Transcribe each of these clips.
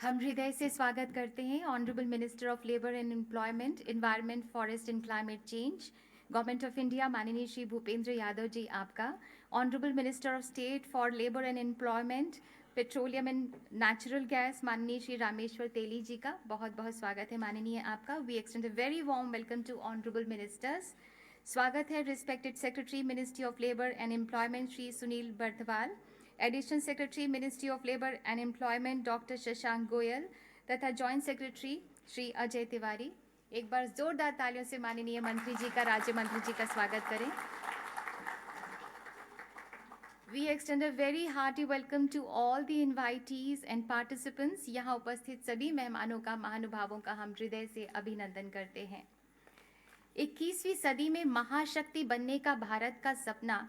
हम हृदय से स्वागत करते हैं honourable minister of labour and employment, environment, forest and climate change, government of India, माननीय श्री भूपेंद्र यादव जी आपका। Honourable minister of state for labour and employment, petroleum and natural gas, माननीय श्री रामेश्वर तेली जी का बहुत बहुत स्वागत है माननीय आपका। We extend a very warm welcome to honourable ministers. स्वागत है respected secretary ministry of labour and employment Shri Sunil Barthwal, additional secretary ministry of labour and employment doctor Shashank Goyal तथा जॉइंट सेक्रेटरी श्री अजय तिवारी। एक बार जोरदार तालियों से माननीय मंत्री जी का, राज्य मंत्री जी का स्वागत करें। We extend a very hearty welcome to all the invitees and participants. यहाँ उपस्थित सभी मेहमानों का, महानुभावों का हम हृदय से अभिनंदन करते हैं। 21वीं सदी में महाशक्ति बनने का भारत का सपना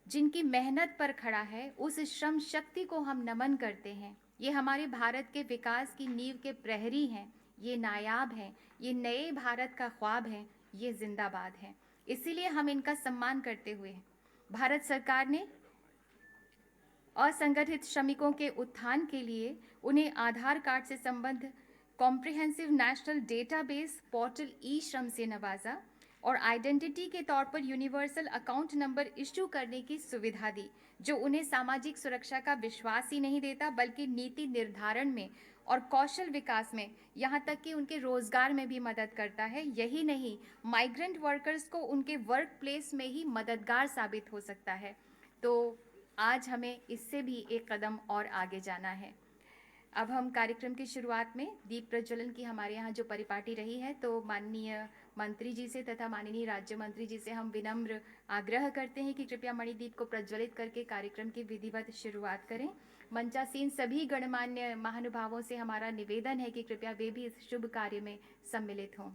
जिनकी मेहनत पर खड़ा है, उस श्रम शक्ति को हम नमन करते हैं। ये हमारे भारत के विकास की नींव के प्रहरी हैं, ये नायाब हैं, ये नए भारत का ख्वाब है, ये जिंदाबाद हैं। इसीलिए हम इनका सम्मान करते हुए भारत सरकार ने असंगठित श्रमिकों के उत्थान के लिए उन्हें आधार कार्ड से संबद्ध comprehensive national database portal e श्रम से नवाजा और आइडेंटिटी के तौर पर यूनिवर्सल अकाउंट नंबर इश्यू करने की सुविधा दी, जो उन्हें सामाजिक सुरक्षा का विश्वास ही नहीं देता बल्कि नीति निर्धारण में और कौशल विकास में, यहाँ तक कि उनके रोजगार में भी मदद करता है। यही नहीं, माइग्रेंट वर्कर्स को उनके वर्क प्लेस में ही मददगार साबित हो सकता है। तो आज हमें इससे भी एक कदम और आगे जाना है। अब हम कार्यक्रम की शुरुआत में दीप प्रज्वलन की हमारे यहाँ जो परिपाटी रही है, तो माननीय मंत्री जी से तथा माननीय राज्य मंत्री जी से हम विनम्र आग्रह करते हैं कि कृपया मणिदीप को प्रज्वलित करके कार्यक्रम की विधिवत शुरुआत करें। मंचासीन सभी गणमान्य महानुभावों से हमारा निवेदन है कि कृपया वे भी इस शुभ कार्य में सम्मिलित हों।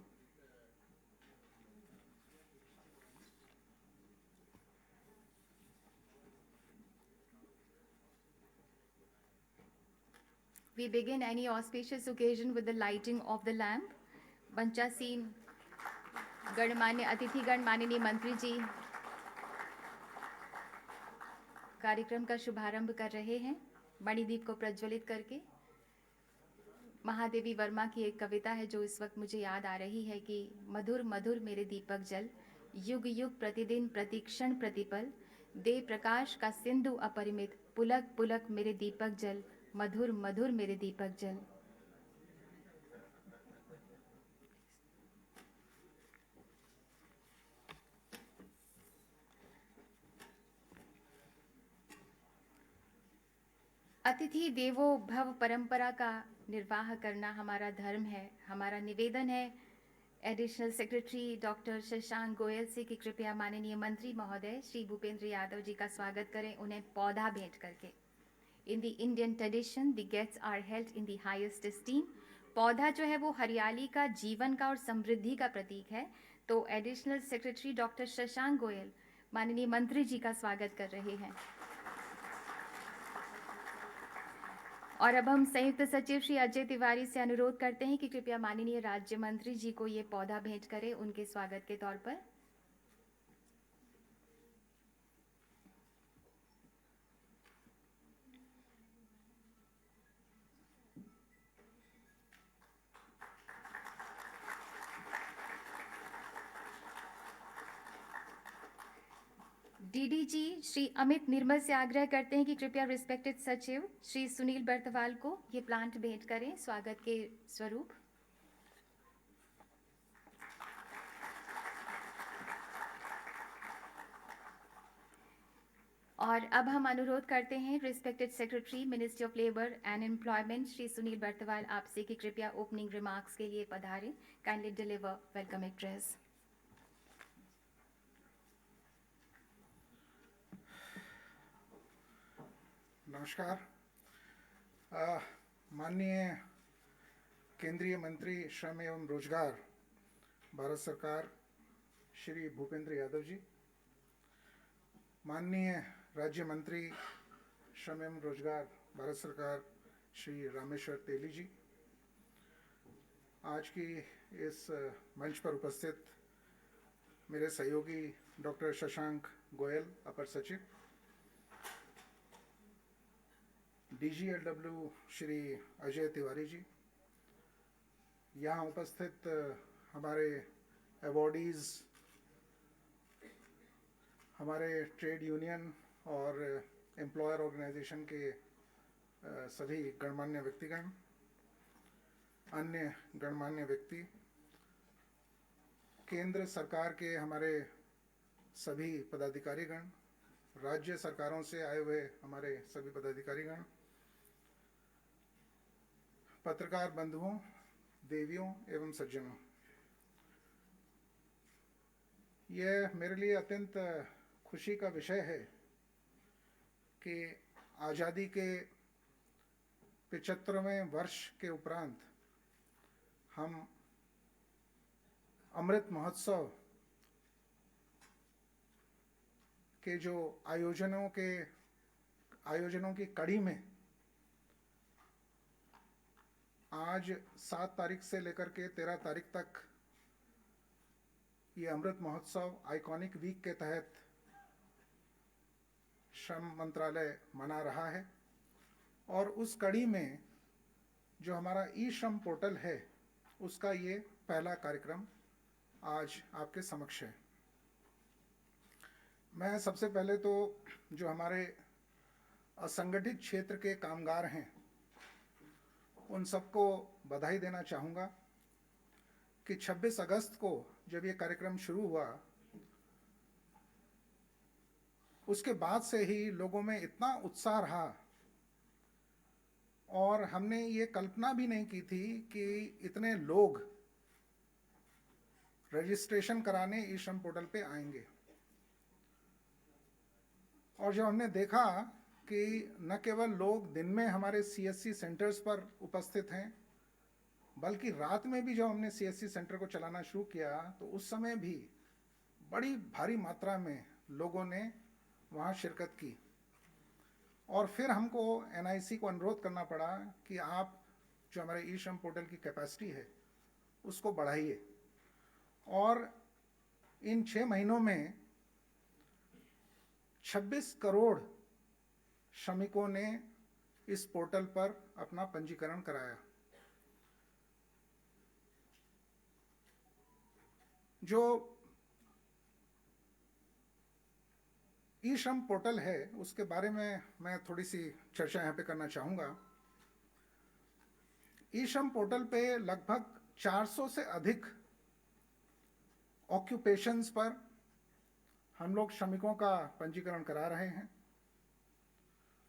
We begin any auspicious occasion with the lighting of the lamp. मंचासीन गणमान्य अतिथिगण, माननीय मंत्री जी कार्यक्रम का शुभारंभ कर रहे हैं मणिदीप को प्रज्वलित करके। महादेवी वर्मा की एक कविता है जो इस वक्त मुझे याद आ रही है कि मधुर मधुर मेरे दीपक जल, युग युग प्रतिदिन प्रतिक्षण प्रतिपल, दे प्रकाश का सिंधु अपरिमित, पुलक पुलक मेरे दीपक जल, मधुर मधुर मेरे दीपक जल। अतिथि देवो भव परंपरा का निर्वाह करना हमारा धर्म है। हमारा निवेदन है additional secretary doctor Shashank Goyal से कि कृपया माननीय मंत्री महोदय श्री भूपेंद्र यादव जी का स्वागत करें, उन्हें पौधा भेंट करके। In the Indian tradition the guests are held in the highest esteem. पौधा जो है वो हरियाली का, जीवन का और समृद्धि का प्रतीक है। तो additional secretary doctor Shashank Goyal माननीय मंत्री जी का स्वागत कर रहे हैं। और अब हम संयुक्त सचिव श्री अजय तिवारी से अनुरोध करते हैं कि कृपया माननीय राज्य मंत्री जी को ये पौधा भेंट करें उनके स्वागत के तौर पर। डीडीजी श्री अमित निर्मल से आग्रह करते हैं कि कृपया रिस्पेक्टेड सचिव श्री सुनील बर्थवाल को ये प्लांट भेंट करें स्वागत के स्वरूप। और अब हम अनुरोध करते हैं respected secretary ministry of labour and employment Shri Sunil Barthwal आपसे कि कृपया ओपनिंग रिमार्क्स के लिए पधारें। Kindly deliver welcome address. नमस्कार। माननीय केंद्रीय मंत्री श्रम एवं रोजगार भारत सरकार श्री भूपेंद्र यादव जी, माननीय राज्य मंत्री श्रम एवं रोजगार भारत सरकार श्री रामेश्वर तेली जी, आज की इस मंच पर उपस्थित मेरे सहयोगी डॉक्टर शशांक गोयल अपर सचिव, DGLW श्री अजय तिवारी जी, यहाँ उपस्थित हमारे अवॉर्डीज़, हमारे ट्रेड यूनियन और एम्प्लॉयर ऑर्गेनाइजेशन के सभी गणमान्य व्यक्तिगण, अन्य गणमान्य व्यक्ति, केंद्र सरकार के हमारे सभी पदाधिकारीगण, राज्य सरकारों से आए हुए हमारे सभी पदाधिकारीगण, पत्रकार बंधुओं, देवियों एवं सज्जनों, यह मेरे लिए अत्यंत खुशी का विषय है कि आज़ादी के 75वें वर्ष के उपरांत हम अमृत महोत्सव के जो आयोजनों की कड़ी में आज 7 तारीख से लेकर के 13 तारीख तक ये अमृत महोत्सव आइकॉनिक वीक के तहत श्रम मंत्रालय मना रहा है। और उस कड़ी में जो हमारा ई श्रम पोर्टल है, उसका ये पहला कार्यक्रम आज आपके समक्ष है। मैं सबसे पहले तो जो हमारे असंगठित क्षेत्र के कामगार हैं, उन सबको बधाई देना चाहूँगा कि 26 अगस्त को जब ये कार्यक्रम शुरू हुआ, उसके बाद से ही लोगों में इतना उत्साह रहा और हमने ये कल्पना भी नहीं की थी कि इतने लोग रजिस्ट्रेशन कराने ई श्रम पोर्टल पे आएंगे। और जब हमने देखा कि न केवल लोग दिन में हमारे CSC सेंटर्स पर उपस्थित हैं, बल्कि रात में भी जब हमने CSC सेंटर को चलाना शुरू किया तो उस समय भी बड़ी भारी मात्रा में लोगों ने वहाँ शिरकत की। और फिर हमको NIC को अनुरोध करना पड़ा कि आप जो हमारे ई श्रम पोर्टल की कैपेसिटी है उसको बढ़ाइए। और इन 6 महीनों में 26 करोड़ श्रमिकों ने इस पोर्टल पर अपना पंजीकरण कराया। जो ई श्रम पोर्टल है उसके बारे में मैं थोड़ी सी चर्चा यहाँ पे करना चाहूँगा। ई श्रम पोर्टल पे लगभग 400 से अधिक ऑक्यूपेशंस पर हम लोग श्रमिकों का पंजीकरण करा रहे हैं।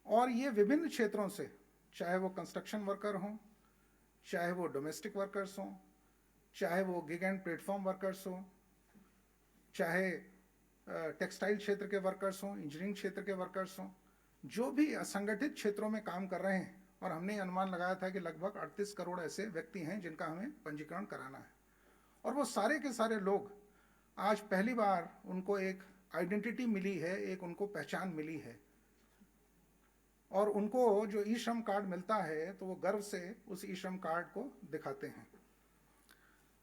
और ये विभिन्न क्षेत्रों से, चाहे वो कंस्ट्रक्शन वर्कर हों, चाहे वो डोमेस्टिक वर्कर्स हों, चाहे वो गिग एंड प्लेटफॉर्म वर्कर्स हों, चाहे टेक्सटाइल क्षेत्र के वर्कर्स हों, इंजीनियरिंग क्षेत्र के वर्कर्स हों, जो भी असंगठित क्षेत्रों में काम कर रहे हैं। और हमने अनुमान लगाया था कि लगभग 38 करोड़ ऐसे व्यक्ति हैं जिनका हमें पंजीकरण कराना है। और वो सारे के सारे लोग आज पहली बार उनको एक आइडेंटिटी मिली है, एक उनको पहचान मिली है। और उनको जो ई श्रम कार्ड मिलता है तो वो गर्व से उस ई श्रम कार्ड को दिखाते हैं।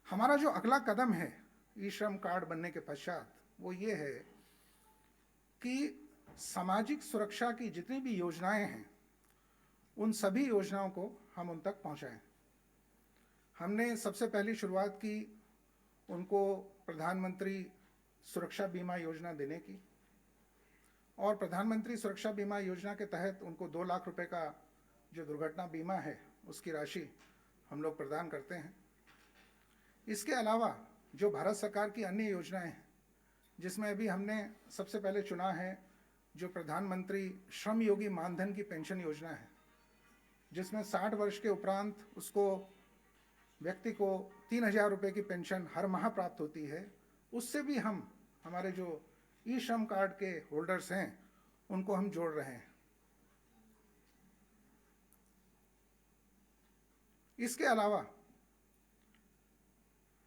हमारा जो अगला कदम है ई श्रम कार्ड बनने के पश्चात, वो ये है कि सामाजिक सुरक्षा की जितनी भी योजनाएं हैं, उन सभी योजनाओं को हम उन तक पहुंचाएं। हमने सबसे पहली शुरुआत की उनको प्रधानमंत्री सुरक्षा बीमा योजना देने की। और प्रधानमंत्री सुरक्षा बीमा योजना के तहत उनको 2 लाख रुपए का जो दुर्घटना बीमा है उसकी राशि हम लोग प्रदान करते हैं। इसके अलावा जो भारत सरकार की अन्य योजनाएं हैं, जिसमें अभी हमने सबसे पहले चुना है जो प्रधानमंत्री श्रम योगी मानधन की पेंशन योजना है, जिसमें 60 वर्ष के उपरांत उसको व्यक्ति को 3,000 रुपये की पेंशन हर माह प्राप्त होती है। उससे भी हम हमारे जो ई श्रम कार्ड के होल्डर्स हैं उनको हम जोड़ रहे हैं। इसके अलावा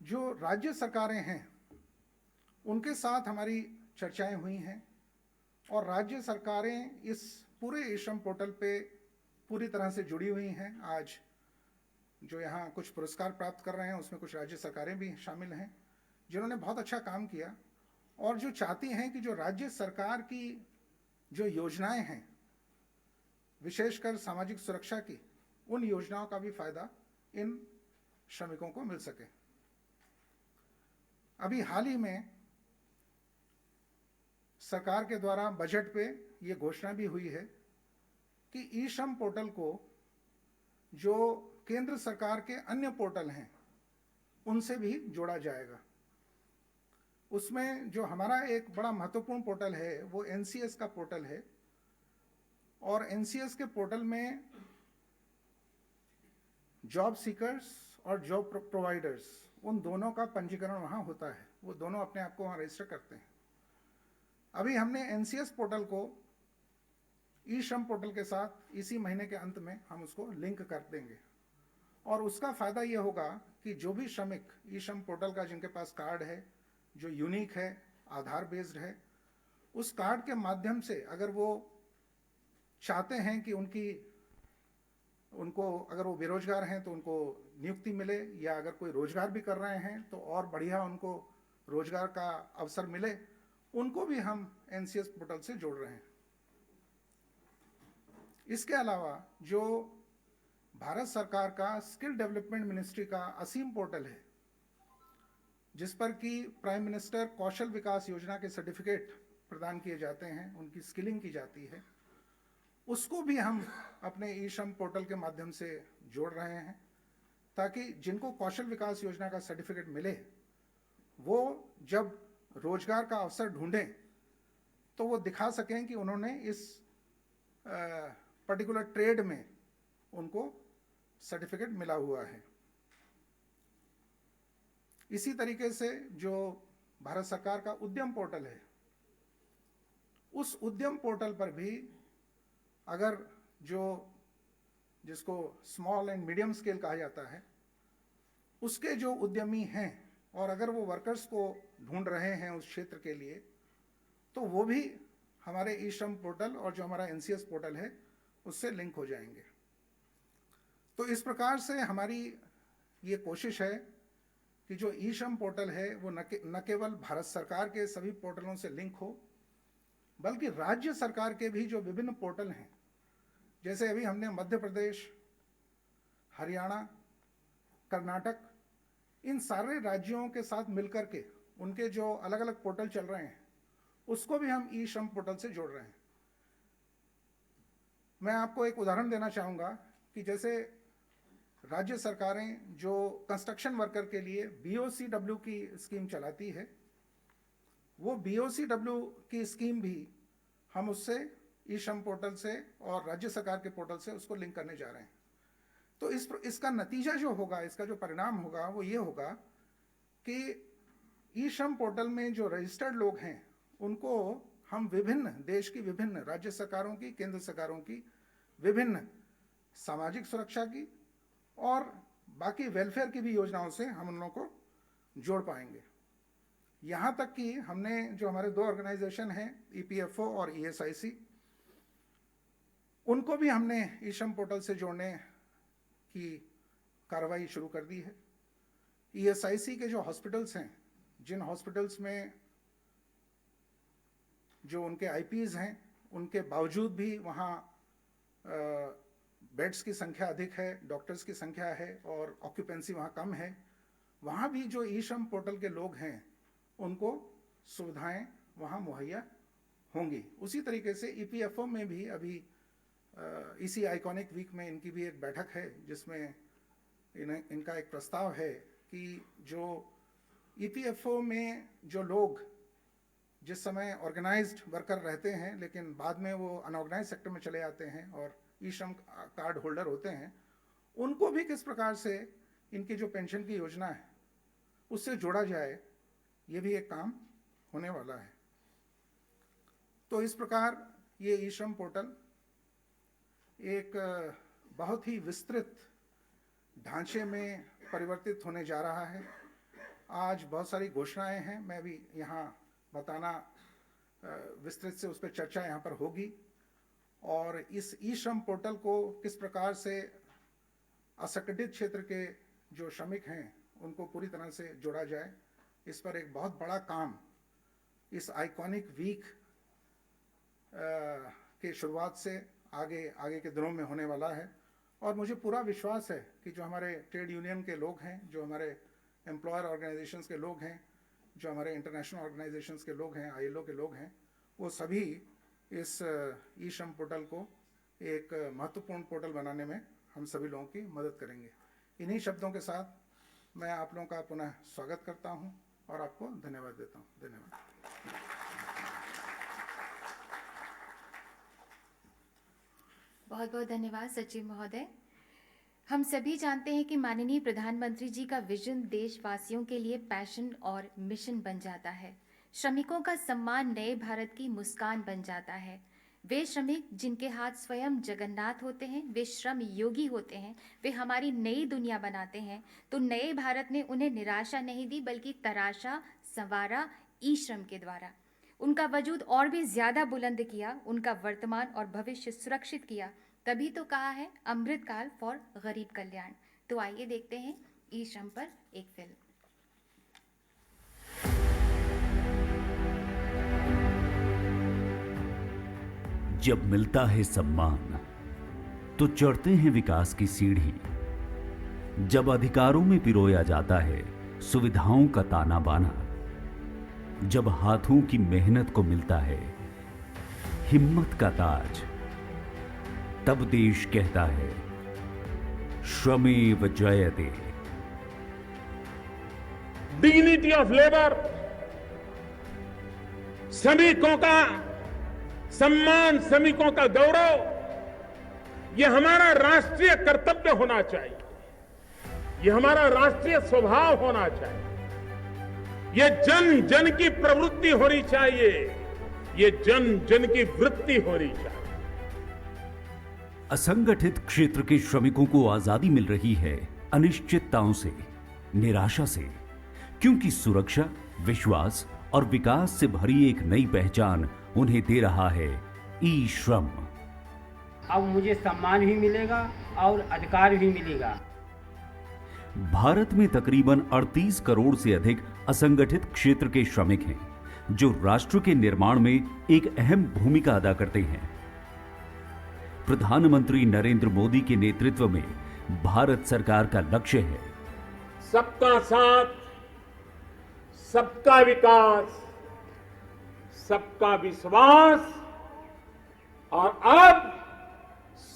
जो राज्य सरकारें हैं उनके साथ हमारी चर्चाएं हुई हैं और राज्य सरकारें इस पूरे ई श्रम पोर्टल पे पूरी तरह से जुड़ी हुई हैं। आज जो यहाँ कुछ पुरस्कार प्राप्त कर रहे हैं उसमें कुछ राज्य सरकारें भी शामिल हैं जिन्होंने बहुत अच्छा काम किया और जो चाहती हैं कि जो राज्य सरकार की जो योजनाएं हैं विशेषकर सामाजिक सुरक्षा की उन योजनाओं का भी फायदा इन श्रमिकों को मिल सके। अभी हाल ही में सरकार के द्वारा बजट पे ये घोषणा भी हुई है कि ई श्रम पोर्टल को जो केंद्र सरकार के अन्य पोर्टल हैं उनसे भी जोड़ा जाएगा। उसमें जो हमारा एक बड़ा महत्वपूर्ण पोर्टल है वो एनसीएस का पोर्टल है, और एनसीएस के पोर्टल में जॉब सीकर्स और जॉब प्रोवाइडर्स उन दोनों का पंजीकरण वहाँ होता है, वो दोनों अपने आप को वहाँ रजिस्टर करते हैं। अभी हमने एनसीएस पोर्टल को ई श्रम पोर्टल के साथ इसी महीने के अंत में हम उसको लिंक कर देंगे, और उसका फ़ायदा ये होगा कि जो भी श्रमिक ई श्रम पोर्टल का जिनके पास कार्ड है जो यूनिक है, आधार बेस्ड है, उस कार्ड के माध्यम से अगर वो चाहते हैं कि उनको अगर वो बेरोजगार हैं तो उनको नियुक्ति मिले, या अगर कोई रोजगार भी कर रहे हैं तो और बढ़िया उनको रोजगार का अवसर मिले, उनको भी हम एनसीएस पोर्टल से जोड़ रहे हैं। इसके अलावा जो भारत सरकार का स्किल डेवलपमेंट मिनिस्ट्री का असीम पोर्टल है, जिस पर कि प्राइम मिनिस्टर कौशल विकास योजना के सर्टिफिकेट प्रदान किए जाते हैं, उनकी स्किलिंग की जाती है, उसको भी हम अपने ई श्रम पोर्टल के माध्यम से जोड़ रहे हैं, ताकि जिनको कौशल विकास योजना का सर्टिफिकेट मिले वो जब रोजगार का अवसर ढूंढें तो वो दिखा सकें कि उन्होंने इस पर्टिकुलर ट्रेड में उनको सर्टिफिकेट मिला हुआ है। इसी तरीके से जो भारत सरकार का उद्यम पोर्टल है, उस उद्यम पोर्टल पर भी अगर जिसको स्मॉल एंड मीडियम स्केल कहा जाता है, उसके जो उद्यमी हैं और अगर वो वर्कर्स को ढूंढ रहे हैं उस क्षेत्र के लिए, तो वो भी हमारे ई श्रम पोर्टल और जो हमारा एनसीएस पोर्टल है उससे लिंक हो जाएंगे। तो इस प्रकार से हमारी ये कोशिश है कि जो ई श्रम पोर्टल है वो न केवल भारत सरकार के सभी पोर्टलों से लिंक हो, बल्कि राज्य सरकार के भी जो विभिन्न पोर्टल हैं, जैसे अभी हमने मध्य प्रदेश, हरियाणा, कर्नाटक, इन सारे राज्यों के साथ मिलकर के उनके जो अलग अलग पोर्टल चल रहे हैं उसको भी हम ई श्रम पोर्टल से जोड़ रहे हैं। मैं आपको एक उदाहरण देना चाहूँगा कि जैसे राज्य सरकारें जो कंस्ट्रक्शन वर्कर के लिए BOCW की स्कीम चलाती है, वो BOCW की स्कीम भी हम उससे ई श्रम पोर्टल से और राज्य सरकार के पोर्टल से उसको लिंक करने जा रहे हैं। तो इसका नतीजा जो होगा, इसका जो परिणाम होगा वो ये होगा कि ई श्रम पोर्टल में जो रजिस्टर्ड लोग हैं उनको हम विभिन्न देश की विभिन्न राज्य सरकारों की, केंद्र सरकारों की विभिन्न सामाजिक सुरक्षा की और बाकी वेलफेयर की भी योजनाओं से हम उन लोगों को जोड़ पाएंगे। यहाँ तक कि हमने जो हमारे 2 ऑर्गेनाइजेशन हैं, EPFO और ESIC, उनको भी हमने ई श्रम पोर्टल से जोड़ने की कार्रवाई शुरू कर दी है। ESIC के जो हॉस्पिटल्स हैं, जिन हॉस्पिटल्स में जो उनके IPs हैं, उनके बावजूद भी वहाँ बेड्स की संख्या अधिक है, डॉक्टर्स की संख्या है और ऑक्यूपेंसी वहाँ कम है, वहाँ भी जो ई श्रम पोर्टल के लोग हैं उनको सुविधाएं वहाँ मुहैया होंगी। उसी तरीके से EPFO में भी अभी इसी आइकॉनिक वीक में इनकी भी एक बैठक है, जिसमें इनका एक प्रस्ताव है कि जो EPFO में जो लोग जिस समय ऑर्गेनाइज्ड वर्कर रहते हैं लेकिन बाद में वो अनऑर्गेनाइज सेक्टर में चले जाते हैं और ई श्रम कार्ड होल्डर होते हैं, उनको भी किस प्रकार से इनकी जो पेंशन की योजना है उससे जोड़ा जाए, ये भी एक काम होने वाला है। तो इस प्रकार ये ई श्रम पोर्टल एक बहुत ही विस्तृत ढांचे में परिवर्तित होने जा रहा है। आज बहुत सारी घोषणाएं हैं, मैं भी यहाँ बताना विस्तृत से उस पर चर्चा यहाँ पर होगी, और इस ई श्रम पोर्टल को किस प्रकार से असंगठित क्षेत्र के जो श्रमिक हैं उनको पूरी तरह से जोड़ा जाए, इस पर एक बहुत बड़ा काम इस आइकॉनिक वीक के शुरुआत से आगे के दिनों में होने वाला है। और मुझे पूरा विश्वास है कि जो हमारे ट्रेड यूनियन के लोग हैं, जो हमारे एम्प्लॉयर ऑर्गेनाइजेशंस के लोग हैं, जो हमारे इंटरनेशनल ऑर्गेनाइजेशंस के लोग हैं, ILO के लोग हैं, वो सभी इस ई श्रम पोर्टल को एक महत्वपूर्ण पोर्टल बनाने में हम सभी लोगों की मदद करेंगे। इन्हीं शब्दों के साथ मैं आप लोगों का पुनः स्वागत करता हूं और आपको धन्यवाद देता हूं। धन्यवाद। बहुत बहुत धन्यवाद सचिव महोदय। हम सभी जानते हैं कि माननीय प्रधानमंत्री जी का विजन देशवासियों के लिए पैशन और मिशन बन जाता है। श्रमिकों का सम्मान नए भारत की मुस्कान बन जाता है। वे श्रमिक जिनके हाथ स्वयं जगन्नाथ होते हैं, वे श्रम योगी होते हैं, वे हमारी नई दुनिया बनाते हैं। तो नए भारत ने उन्हें निराशा नहीं दी, बल्कि तराशा, संवारा ई श्रम के द्वारा। उनका वजूद और भी ज्यादा बुलंद किया, उनका वर्तमान और भविष्य सुरक्षित किया। तभी तो कहा है अमृतकाल फॉर गरीब कल्याण। तो आइए देखते हैं ई श्रम पर एक फिल्म। जब मिलता है सम्मान तो चढ़ते हैं विकास की सीढ़ी। जब अधिकारों में पिरोया जाता है सुविधाओं का ताना बाना, जब हाथों की मेहनत को मिलता है हिम्मत का ताज, तब देश कहता है श्रमेव जयते। डिग्निटी ऑफ लेबर, श्रमिकों का सम्मान, श्रमिकों का गौरव, यह हमारा राष्ट्रीय कर्तव्य होना चाहिए, यह हमारा राष्ट्रीय स्वभाव होना चाहिए, यह जन जन की प्रवृत्ति होनी चाहिए, यह जन जन की वृत्ति होनी चाहिए। असंगठित क्षेत्र के श्रमिकों को आजादी मिल रही है अनिश्चितताओं से, निराशा से, क्योंकि सुरक्षा, विश्वास और विकास से भरी एक नई पहचान उन्हें दे रहा है ई श्रम। अब मुझे सम्मान भी मिलेगा और अधिकार भी मिलेगा। भारत में तकरीबन 38 करोड़ से अधिक असंगठित क्षेत्र के श्रमिक हैं, जो राष्ट्र के निर्माण में एक अहम भूमिका अदा करते हैं। प्रधानमंत्री नरेंद्र मोदी के नेतृत्व में भारत सरकार का लक्ष्य है सबका साथ, सबका विकास, सबका विश्वास और अब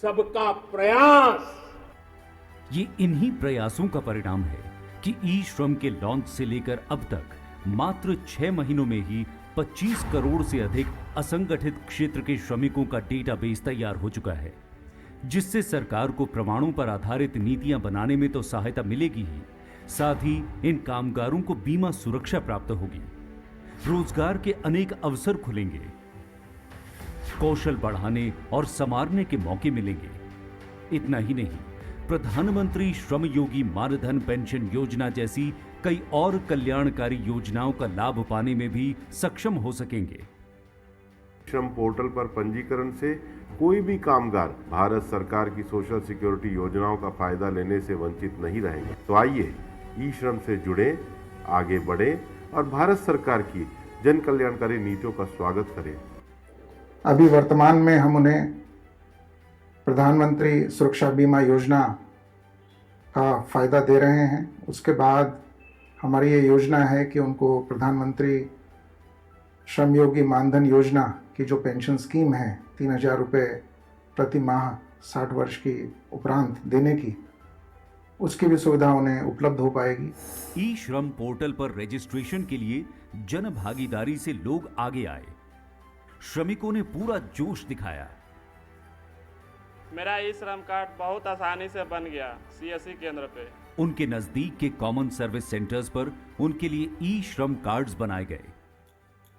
सबका प्रयास। ये इन्हीं प्रयासों का परिणाम है कि ई श्रम के लॉन्च से लेकर अब तक मात्र 6 महीनों में ही 25 करोड़ से अधिक असंगठित क्षेत्र के श्रमिकों का डेटाबेस तैयार हो चुका है, जिससे सरकार को प्रमाणों पर आधारित नीतियां बनाने में तो सहायता मिलेगी ही, साथ ही इन कामगारों को बीमा सुरक्षा प्राप्त होगी, रोजगार के अनेक अवसर खुलेंगे, कौशल बढ़ाने और संवारने के मौके मिलेंगे। इतना ही नहीं, प्रधानमंत्री श्रम योगी मानधन पेंशन योजना जैसी कई और कल्याणकारी योजनाओं का लाभ पाने में भी सक्षम हो सकेंगे। श्रम पोर्टल पर पंजीकरण से कोई भी कामगार भारत सरकार की सोशल सिक्योरिटी योजनाओं का फायदा लेने से वंचित नहीं रहेंगे। तो आइए ई श्रम से जुड़े, आगे बढ़े और भारत सरकार की जन कल्याणकारी नीतियों का स्वागत करें। अभी वर्तमान में हम उन्हें प्रधानमंत्री सुरक्षा बीमा योजना का फायदा दे रहे हैं। उसके बाद हमारी ये योजना है कि उनको प्रधानमंत्री श्रमयोगी मानधन योजना की जो पेंशन स्कीम है 3000 रुपये प्रति माह 60 वर्ष की उपरांत देने की, उसकी भी सुविधा उन्हें उपलब्ध हो पाएगी। ई श्रम पोर्टल पर रजिस्ट्रेशन के लिए जन भागीदारी से लोग आगे आए। श्रमिकों ने पूरा जोश दिखाया। मेरा ई श्रम कार्ड बहुत आसानी से बन गया CSC केंद्र पे। उनके नजदीक के कॉमन सर्विस सेंटर्स पर उनके लिए ई श्रम कार्ड्स बनाए गए।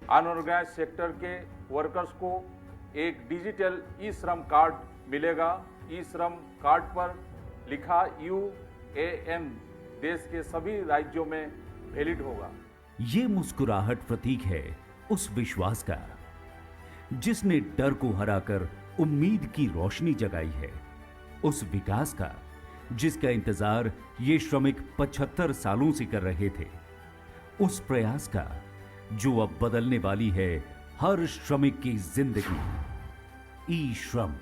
अनऑर्गेनाइज सेक्टर के वर्कर्स को एक डिजिटल ई श्रम कार्ड मिलेगा। ई श्रम कार्ड पर लिखा UAM देश के सभी राज्यों में वैलिड होगा। ये मुस्कुराहट प्रतीक है उस विश्वास का जिसने डर को हराकर उम्मीद की रोशनी जगाई है, उस विकास का जिसका इंतजार ये श्रमिक 75 सालों से कर रहे थे, उस प्रयास का जो अब बदलने वाली है हर श्रमिक की जिंदगी। ई श्रम,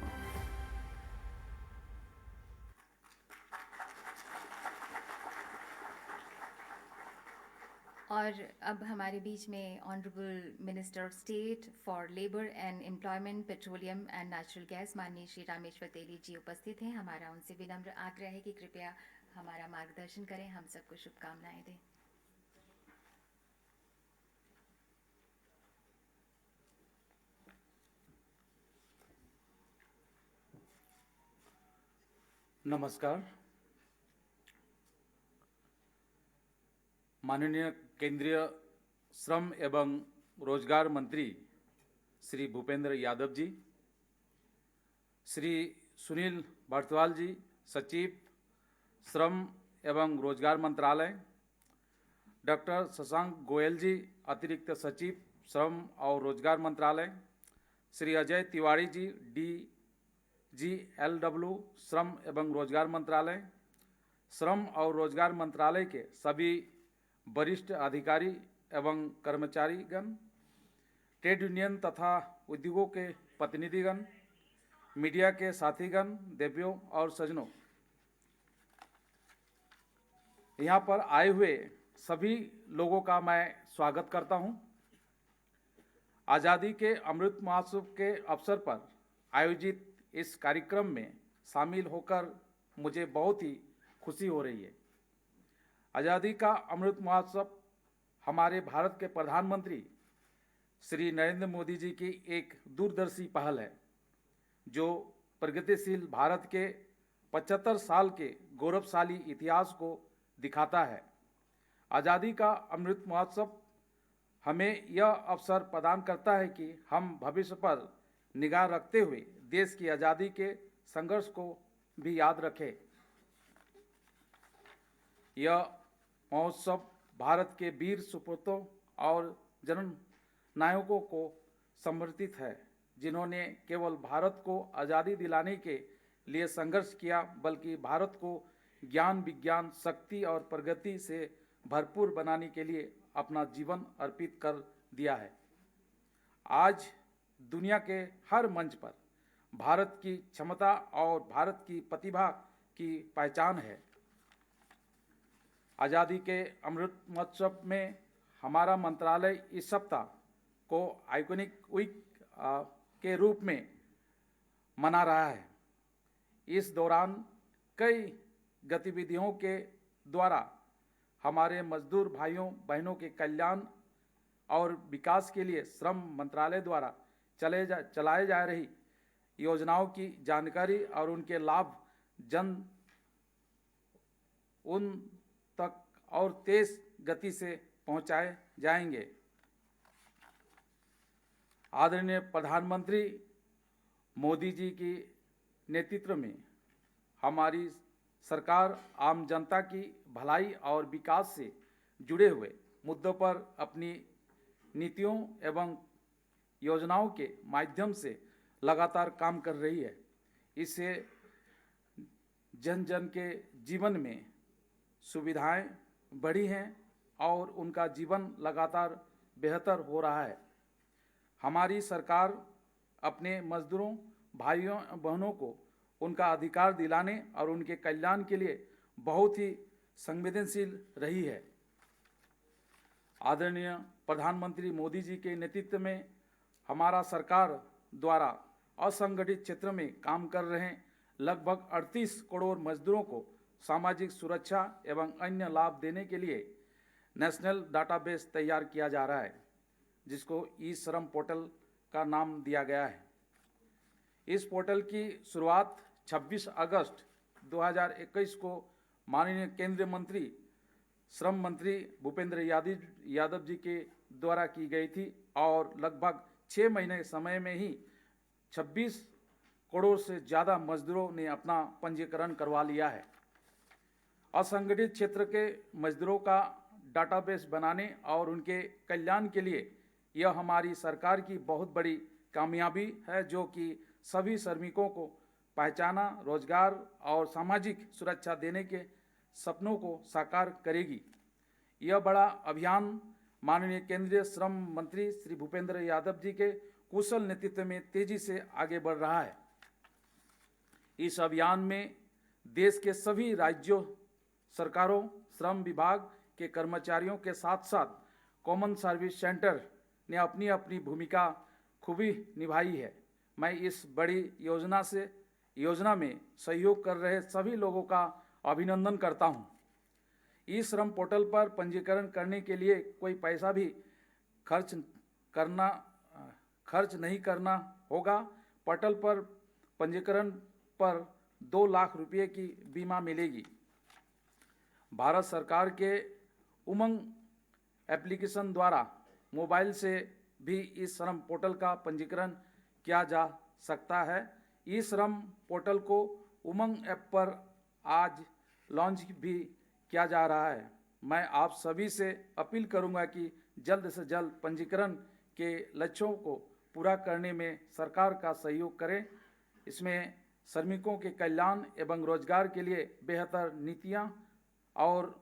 और अब हमारे बीच में honourable minister of state for labour and employment, petroleum and natural gas माननीय श्री रामेश्वर तेली जी उपस्थित हैं। हमारा उनसे विनम्र आग्रह है कि कृपया हमारा मार्गदर्शन करें, हम सबको शुभकामनाएं दें। नमस्कार। माननीय केंद्रीय श्रम एवं रोजगार मंत्री श्री भूपेंद्र यादव जी, श्री सुनील भारद्वाज जी, सचिव श्रम एवं रोजगार मंत्रालय, डॉक्टर शशांक गोयल जी, अतिरिक्त सचिव श्रम और रोजगार मंत्रालय, श्री अजय तिवारी जी, DGLW श्रम एवं रोजगार मंत्रालय, श्रम और रोजगार मंत्रालय के सभी वरिष्ठ अधिकारी एवं कर्मचारीगण, ट्रेड यूनियन तथा उद्योगों के प्रतिनिधिगण, मीडिया के साथीगण, देवियों और सज्जनों, यहाँ पर आए हुए सभी लोगों का मैं स्वागत करता हूँ। आज़ादी के अमृत महोत्सव के अवसर पर आयोजित इस कार्यक्रम में शामिल होकर मुझे बहुत ही खुशी हो रही है। आज़ादी का अमृत महोत्सव हमारे भारत के प्रधानमंत्री श्री नरेंद्र मोदी जी की एक दूरदर्शी पहल है, जो प्रगतिशील भारत के 75 साल के गौरवशाली इतिहास को दिखाता है। आज़ादी का अमृत महोत्सव हमें यह अवसर प्रदान करता है कि हम भविष्य पर निगाह रखते हुए देश की आज़ादी के संघर्ष को भी याद रखें। यह महोत्सव भारत के वीर सपूतों और जननायकों को समर्पित है, जिन्होंने केवल भारत को आज़ादी दिलाने के लिए संघर्ष किया, बल्कि भारत को ज्ञान, विज्ञान, शक्ति और प्रगति से भरपूर बनाने के लिए अपना जीवन अर्पित कर दिया है। आज दुनिया के हर मंच पर भारत की क्षमता और भारत की प्रतिभा की पहचान है। आज़ादी के अमृत महोत्सव में हमारा मंत्रालय इस सप्ताह को आइकॉनिक वीक के रूप में मना रहा है। इस दौरान कई गतिविधियों के द्वारा हमारे मजदूर भाइयों बहनों के कल्याण और विकास के लिए श्रम मंत्रालय द्वारा चलाए जा रही योजनाओं की जानकारी और उनके लाभ उन तक और तेज गति से पहुंचाए जाएंगे। आदरणीय प्रधानमंत्री मोदी जी की नेतृत्व में हमारी सरकार आम जनता की भलाई और विकास से जुड़े हुए मुद्दों पर अपनी नीतियों एवं योजनाओं के माध्यम से लगातार काम कर रही है। इससे जन जन के जीवन में सुविधाएं बढ़ी हैं और उनका जीवन लगातार बेहतर हो रहा है। हमारी सरकार अपने मजदूरों भाइयों बहनों को उनका अधिकार दिलाने और उनके कल्याण के लिए बहुत ही संवेदनशील रही है। आदरणीय प्रधानमंत्री मोदी जी के नेतृत्व में हमारा सरकार द्वारा असंगठित क्षेत्र में काम कर रहे लगभग 38 करोड़ मजदूरों को सामाजिक सुरक्षा एवं अन्य लाभ देने के लिए नेशनल डाटाबेस तैयार किया जा रहा है, जिसको ई श्रम पोर्टल का नाम दिया गया है। इस पोर्टल की शुरुआत 26 अगस्त 2021 को माननीय केंद्रीय मंत्री श्रम मंत्री भूपेंद्र यादव जी के द्वारा की गई थी और लगभग 6 महीने समय में ही 26 करोड़ से ज़्यादा मजदूरों ने अपना पंजीकरण करवा लिया है। असंगठित क्षेत्र के मजदूरों का डाटाबेस बनाने और उनके कल्याण के लिए यह हमारी सरकार की बहुत बड़ी कामयाबी है, जो कि सभी श्रमिकों को पहचाना, रोजगार और सामाजिक सुरक्षा देने के सपनों को साकार करेगी। यह बड़ा अभियान माननीय केंद्रीय श्रम मंत्री श्री भूपेंद्र यादव जी के कुशल नेतृत्व में तेजी से आगे बढ़ रहा है। इस अभियान में देश के सभी राज्यों सरकारों, श्रम विभाग के कर्मचारियों के साथ साथ कॉमन सर्विस सेंटर ने अपनी अपनी भूमिका खूबी निभाई है। मैं इस बड़ी योजना में सहयोग कर रहे सभी लोगों का अभिनंदन करता हूं। ई श्रम पोर्टल पर पंजीकरण करने के लिए कोई पैसा भी खर्च नहीं करना होगा। पोर्टल पर पंजीकरण पर 2 लाख रुपये की बीमा मिलेगी। भारत सरकार के उमंग एप्लीकेशन द्वारा मोबाइल से भी ई श्रम पोर्टल का पंजीकरण किया जा सकता है। ई श्रम पोर्टल को उमंग ऐप पर आज लॉन्च भी किया जा रहा है। मैं आप सभी से अपील करूंगा कि जल्द से जल्द पंजीकरण के लक्ष्यों को पूरा करने में सरकार का सहयोग करें। इसमें श्रमिकों के कल्याण एवं रोजगार के लिए बेहतर नीतियां और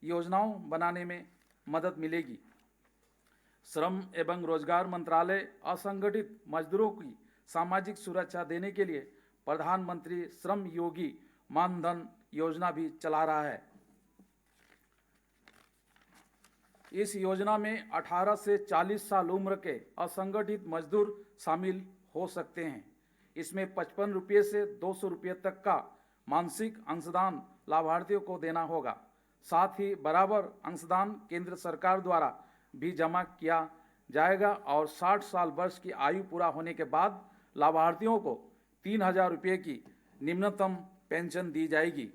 योजनाओं बनाने में मदद मिलेगी। श्रम एवं रोजगार मंत्रालय असंगठित मजदूरों की सामाजिक सुरक्षा देने के लिए प्रधानमंत्री श्रम योगी मानधन योजना भी चला रहा है। इस योजना में 18 से 40 साल उम्र के असंगठित मजदूर शामिल हो सकते हैं। इसमें 55 रुपये से 200 रुपये तक का मासिक अंशदान लाभार्थियों को देना होगा। साथ ही बराबर अंशदान केंद्र सरकार द्वारा भी जमा किया जाएगा और 60 साल वर्ष की आयु पूरा होने के बाद लाभार्थियों को 3000 रुपये की निम्नतम पेंशन दी जाएगी।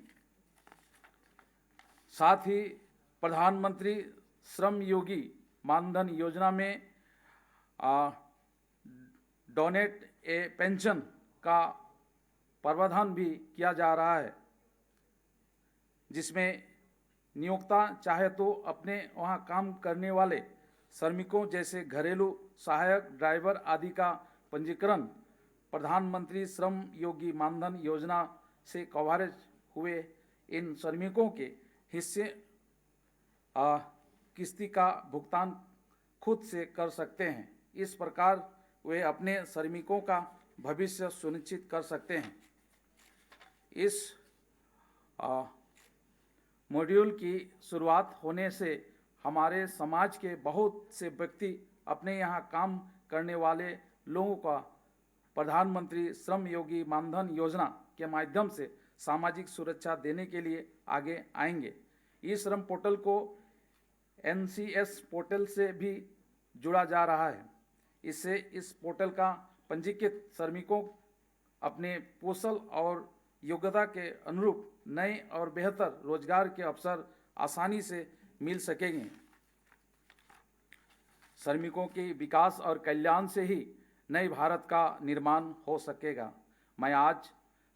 साथ ही प्रधानमंत्री श्रम योगी मानधन योजना में डोनेट ए पेंशन का प्रावधान भी किया जा रहा है, जिसमें नियोक्ता चाहे तो अपने वहां काम करने वाले श्रमिकों जैसे घरेलू सहायक, ड्राइवर आदि का पंजीकरण प्रधानमंत्री श्रम योगी मानधन योजना से कवरेज हुए इन श्रमिकों के हिस्से किस्ती का भुगतान खुद से कर सकते हैं। इस प्रकार वे अपने श्रमिकों का भविष्य सुनिश्चित कर सकते हैं। इस मॉड्यूल की शुरुआत होने से हमारे समाज के बहुत से व्यक्ति अपने यहाँ काम करने वाले लोगों का प्रधानमंत्री श्रम योगी मानधन योजना के माध्यम से सामाजिक सुरक्षा देने के लिए आगे आएंगे। ई श्रम पोर्टल को NCS पोर्टल से भी जुड़ा जा रहा है। इससे इस पोर्टल का पंजीकृत श्रमिकों अपने कौशल और योग्यता के अनुरूप नए और बेहतर रोजगार के अवसर आसानी से मिल सकेंगे। श्रमिकों के विकास और कल्याण से ही नए भारत का निर्माण हो सकेगा। मैं आज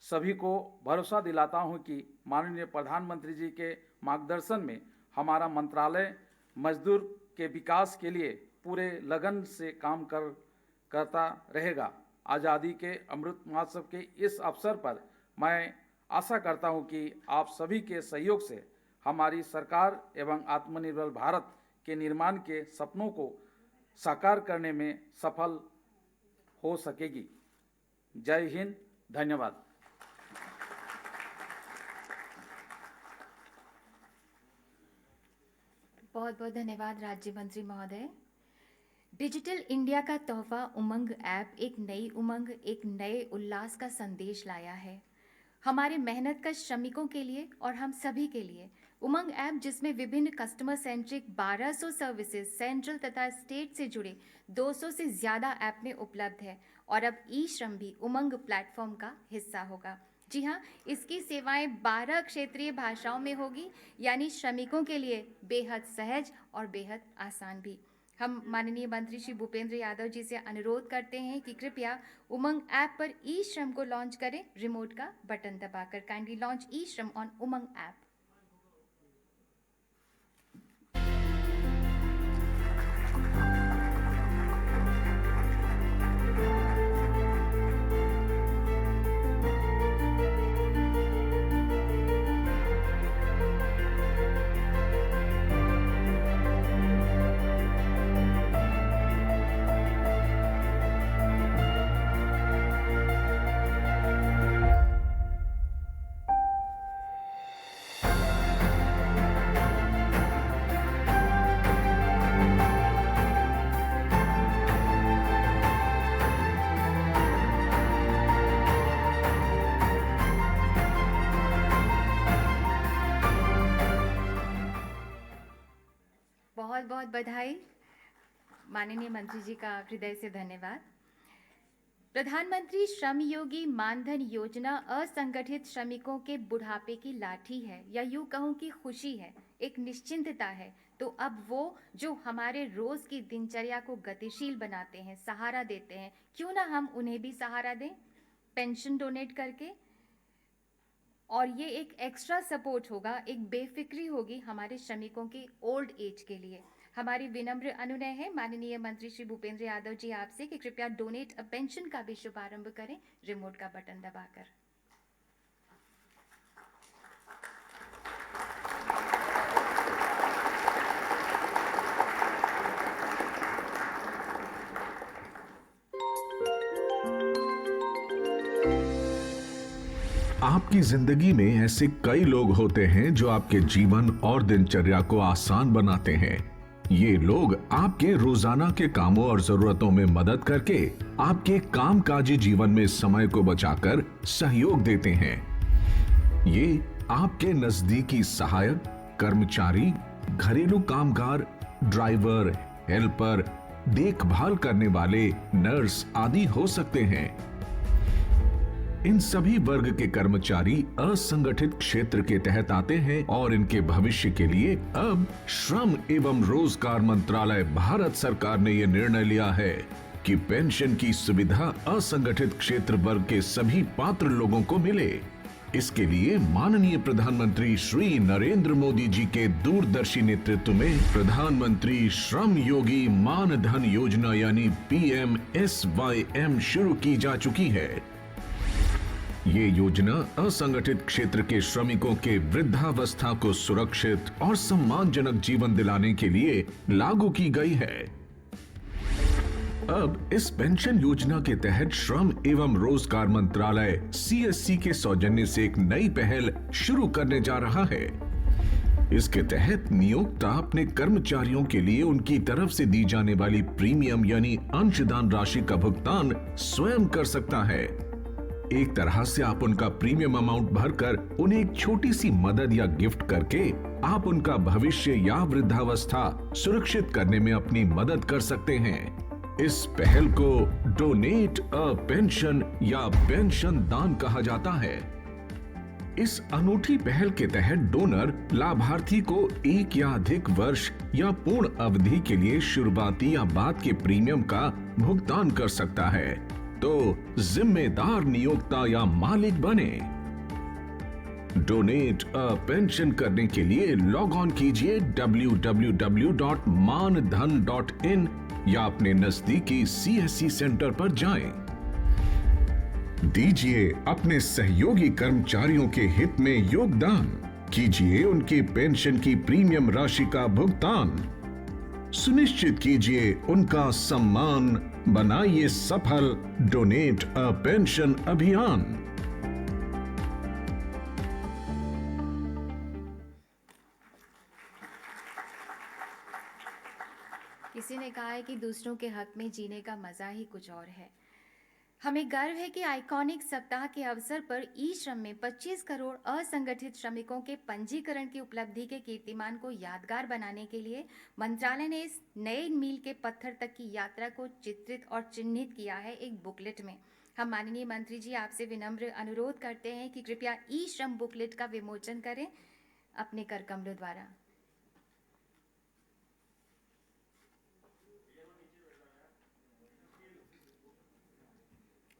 सभी को भरोसा दिलाता हूं कि माननीय प्रधानमंत्री जी के मार्गदर्शन में हमारा मंत्रालय मजदूर के विकास के लिए पूरे लगन से काम करता रहेगा। आज़ादी के अमृत महोत्सव के इस अवसर पर मैं आशा करता हूं कि आप सभी के सहयोग से हमारी सरकार एवं आत्मनिर्भर भारत के निर्माण के सपनों को साकार करने में सफल हो सकेगी। जय हिंद, धन्यवाद। बहुत बहुत धन्यवाद राज्य मंत्री महोदय। डिजिटल इंडिया का तोहफा उमंग ऐप एक नई उमंग, एक नए उल्लास का संदेश लाया है हमारे मेहनतकश श्रमिकों के लिए और हम सभी के लिए। उमंग ऐप, जिसमें विभिन्न कस्टमर सेंट्रिक 1200 सर्विसेज सेंट्रल तथा स्टेट से जुड़े 200 से ज़्यादा ऐप में उपलब्ध है और अब ई श्रम भी उमंग प्लेटफॉर्म का हिस्सा होगा। जी हाँ, इसकी सेवाएं 12 क्षेत्रीय भाषाओं में होगी, यानी श्रमिकों के लिए बेहद सहज और बेहद आसान भी। हम माननीय मंत्री श्री भूपेंद्र यादव जी से अनुरोध करते हैं कि कृपया उमंग ऐप पर ई श्रम को लॉन्च करें रिमोट का बटन दबाकर। काइंडली लॉन्च ई श्रम ऑन उमंग ऐप। बहुत बहुत बधाई। माननीय मंत्री जी का हृदय से धन्यवाद। प्रधानमंत्री श्रम योगी मानधन योजना असंगठित श्रमिकों के बुढ़ापे की लाठी है, या यूं कहूं कि खुशी है, एक निश्चिंतता है। तो अब वो जो हमारे रोज की दिनचर्या को गतिशील बनाते हैं, सहारा देते हैं, क्यों ना हम उन्हें भी सहारा दें पेंशन डोनेट करके। और ये एक एक्स्ट्रा सपोर्ट होगा, एक बेफिक्री होगी हमारे श्रमिकों की ओल्ड एज के लिए। हमारी विनम्र अनुनय है माननीय मंत्री श्री भूपेंद्र यादव जी आपसे कि कृपया डोनेट अ पेंशन का भी शुभारंभ करें रिमोट का बटन दबाकर। आपकी जिंदगी में ऐसे कई लोग होते हैं जो आपके जीवन और दिनचर्या को आसान बनाते हैं। ये लोग आपके रोजाना के कामों और जरूरतों में मदद करके आपके कामकाजी जीवन में समय को बचाकर सहयोग देते हैं। ये आपके नजदीकी सहायक, कर्मचारी, घरेलू कामगार, ड्राइवर, हेल्पर, देखभाल करने वाले, नर्स आदि हो सकते हैं। इन सभी वर्ग के कर्मचारी असंगठित क्षेत्र के तहत आते हैं और इनके भविष्य के लिए अब श्रम एवं रोजगार मंत्रालय भारत सरकार ने यह निर्णय लिया है कि पेंशन की सुविधा असंगठित क्षेत्र वर्ग के सभी पात्र लोगों को मिले। इसके लिए माननीय प्रधानमंत्री श्री नरेंद्र मोदी जी के दूरदर्शी नेतृत्व में प्रधानमंत्री श्रम योगी मानधन योजना यानी PMSYM शुरू की जा चुकी है। ये योजना असंगठित क्षेत्र के श्रमिकों के वृद्धावस्था को सुरक्षित और सम्मानजनक जीवन दिलाने के लिए लागू की गई है। अब इस पेंशन योजना के तहत श्रम एवं रोजगार मंत्रालय CSC के सौजन्य से एक नई पहल शुरू करने जा रहा है। इसके तहत नियोक्ता अपने कर्मचारियों के लिए उनकी तरफ से दी जाने वाली प्रीमियम यानी अंशदान राशि का भुगतान स्वयं कर सकता है। एक तरह से आप उनका प्रीमियम अमाउंट भरकर उन्हें एक छोटी सी मदद या गिफ्ट करके आप उनका भविष्य या वृद्धावस्था सुरक्षित करने में अपनी मदद कर सकते हैं। इस पहल को डोनेट अ पेंशन या पेंशन दान कहा जाता है। इस अनूठी पहल के तहत डोनर लाभार्थी को एक या अधिक वर्ष या पूर्ण अवधि के लिए शुरुआती या बाद के प्रीमियम का भुगतान कर सकता है। तो जिम्मेदार नियोक्ता या मालिक बने। डोनेट अ पेंशन करने के लिए लॉग ऑन कीजिए www.mandhan.in या अपने नजदीकी CSC सेंटर पर जाएं। दीजिए अपने सहयोगी कर्मचारियों के हित में योगदान, कीजिए उनकी पेंशन की प्रीमियम राशि का भुगतान, सुनिश्चित कीजिए उनका सम्मान, बनाइए सफल डोनेट अ पेंशन अभियान। किसी ने कहा है कि दूसरों के हक में जीने का मजा ही कुछ और है। हमें गर्व है कि आइकॉनिक सप्ताह के अवसर पर ई श्रम में 25 करोड़ असंगठित श्रमिकों के पंजीकरण की उपलब्धि के कीर्तिमान को यादगार बनाने के लिए मंत्रालय ने इस नए मील के पत्थर तक की यात्रा को चित्रित और चिन्हित किया है एक बुकलेट में। हम माननीय मंत्री जी आपसे विनम्र अनुरोध करते हैं कि कृपया ई श्रम बुकलेट का विमोचन करें अपने कर कमलों द्वारा।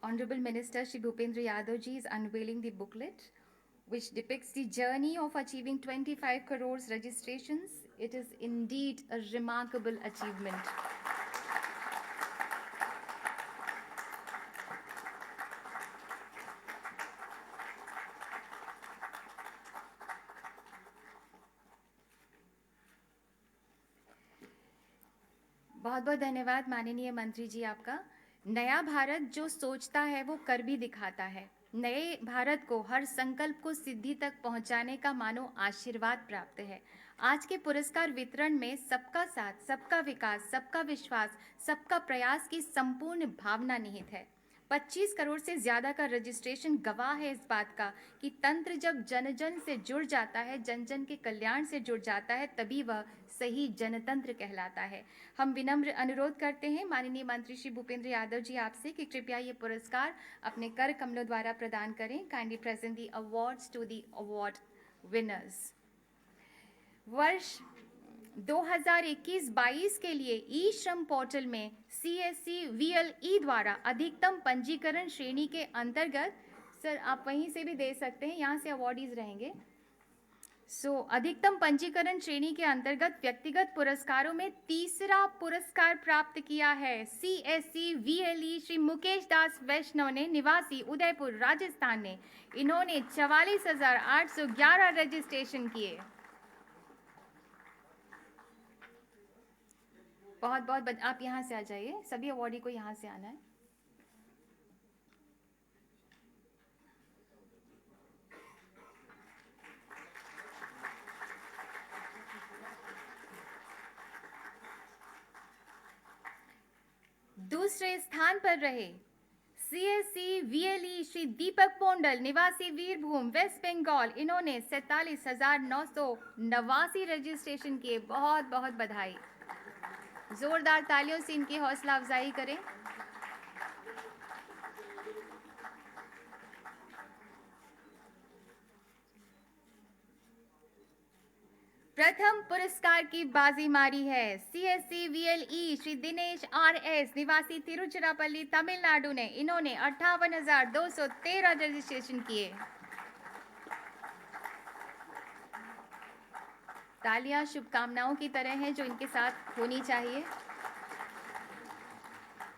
Honorable Minister Shri Bhupendra Yadav ji is unveiling the booklet which depicts the journey of achieving 25 crores registrations. It is indeed a remarkable achievement. बहुत बहुत धन्यवाद माननीय मंत्री जी आपका। नया भारत जो सोचता है वो कर भी दिखाता है। नए भारत को हर संकल्प को सिद्धि तक पहुंचाने का मानो आशीर्वाद प्राप्त है। आज के पुरस्कार वितरण में सबका साथ, सबका विकास, सबका विश्वास, सबका प्रयास की संपूर्ण भावना निहित है। 25 करोड़ से ज़्यादा का रजिस्ट्रेशन गवाह है इस बात का कि तंत्र जब जन जन से जुड़ जाता है, जन जन के कल्याण से जुड़ जाता है, तभी वह सही जनतंत्र कहलाता है। हम विनम्र अनुरोध करते हैं माननीय मंत्री श्री भूपेंद्र यादव जी आपसे कि कृपया ये पुरस्कार अपने कर कमलों द्वारा प्रदान करें। Kindly present the awards to the award winners. वर्ष 2021-22 के लिए ई श्रम पोर्टल में CSC VLE द्वारा अधिकतम पंजीकरण श्रेणी के अंतर्गत, सर आप वहीं से भी दे सकते हैं, यहाँ से अवार्डीज रहेंगे। अधिकतम पंजीकरण श्रेणी के अंतर्गत व्यक्तिगत पुरस्कारों में तीसरा पुरस्कार प्राप्त किया है CSC VLE श्री मुकेश दास वैष्णव ने, निवासी उदयपुर राजस्थान ने। इन्होंने 44,811 रजिस्ट्रेशन किए। बहुत बहुत आप यहाँ से आ जाइए, सभी अवार्डी को यहाँ से आना है। दूसरे स्थान पर रहे CSC VLE श्री दीपक पोंडल, निवासी वीरभूम वेस्ट बंगाल। इन्होंने 47,989 रजिस्ट्रेशन किए। बहुत बहुत बधाई। जोरदार तालियों से इनकी हौसला अफजाई करें। प्रथम पुरस्कार की बाजी मारी है CSC VLE Shri Dinesh RS, निवासी तिरुचिरापल्ली तमिलनाडु ने। इन्होंने 58,213 रजिस्ट्रेशन किए। तालियां शुभकामनाओं की तरह हैं जो इनके साथ होनी चाहिए।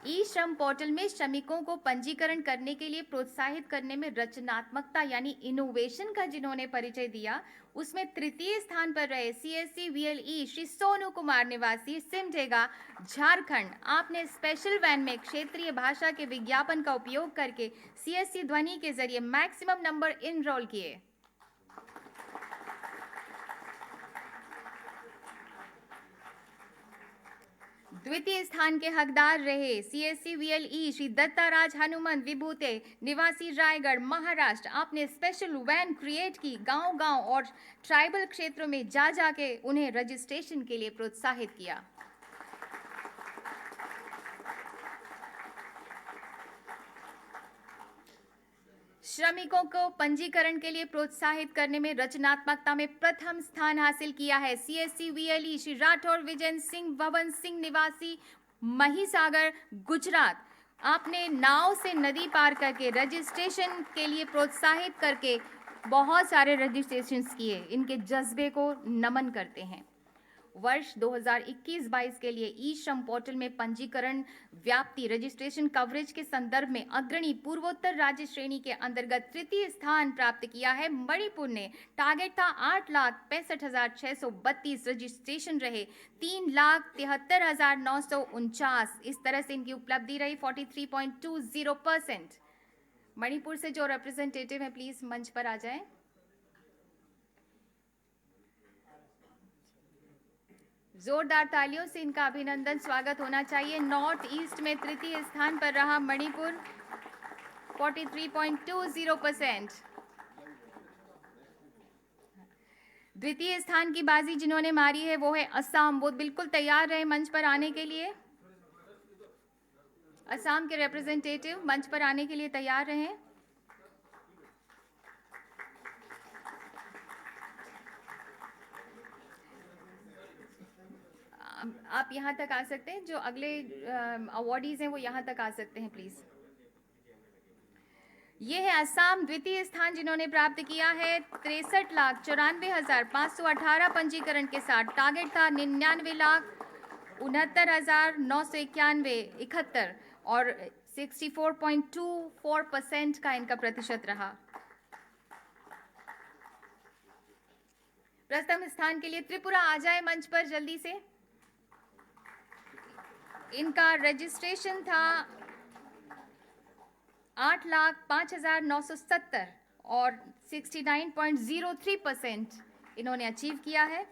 ई श्रम पोर्टल में श्रमिकों को पंजीकरण करने के लिए प्रोत्साहित करने में रचनात्मकता यानी इनोवेशन का जिन्होंने परिचय दिया, उसमें तृतीय स्थान पर रहे CSC VLE श्री सोनू कुमार, निवासी सिमडेगा झारखंड। आपने स्पेशल वैन में क्षेत्रीय भाषा के विज्ञापन का उपयोग करके CSC ध्वनि के जरिए मैक्सिमम नंबर इनरोल किए। द्वितीय स्थान के हकदार रहे CSC VLE श्री दत्ताराज हनुमंत विभूते, निवासी रायगढ़ महाराष्ट्र। आपने स्पेशल वैन क्रिएट की, गांव-गांव और ट्राइबल क्षेत्रों में जा जाके उन्हें रजिस्ट्रेशन के लिए प्रोत्साहित किया। श्रमिकों को पंजीकरण के लिए प्रोत्साहित करने में रचनात्मकता में प्रथम स्थान हासिल किया है CSC VLE श्री राठौर विजय सिंह भवन सिंह, निवासी महिसागर गुजरात। आपने नाव से नदी पार करके रजिस्ट्रेशन के लिए प्रोत्साहित करके बहुत सारे रजिस्ट्रेशंस किए। इनके जज्बे को नमन करते हैं। वर्ष 2021-22 के लिए ई श्रम पोर्टल में पंजीकरण व्याप्ति रजिस्ट्रेशन कवरेज के संदर्भ में अग्रणी पूर्वोत्तर राज्य श्रेणी के अंतर्गत तृतीय स्थान प्राप्त किया है मणिपुर ने। टारगेट था 8,65,632 रजिस्ट्रेशन रहे 3,73,949। इस तरह से इनकी उपलब्धि रही 43.20%। मणिपुर से जो रिप्रेजेंटेटिव है प्लीज मंच पर आ जाएं। जोरदार तालियों से इनका अभिनंदन स्वागत होना चाहिए। नॉर्थ ईस्ट में तृतीय स्थान पर रहा मणिपुर 43.20%। द्वितीय स्थान की बाजी जिन्होंने मारी है वो है असम। वो बिल्कुल तैयार रहे मंच पर आने के लिए। असम के रिप्रेजेंटेटिव मंच पर आने के लिए तैयार रहें। आप यहाँ तक आ सकते हैं। जो अगले अवार्डीज हैं वो यहाँ तक आ सकते हैं प्लीज। ये है असम द्वितीय स्थान जिन्होंने प्राप्त किया है 63,94,518 पंजीकरण के साथ। टारगेट था 99,69,991 और 64.24% का इनका प्रतिशत रहा। प्रथम स्थान के लिए त्रिपुरा आ जाए मंच पर जल्दी से। इनका रजिस्ट्रेशन था 8,05,970 और 69.03% इन्होंने अचीव किया है।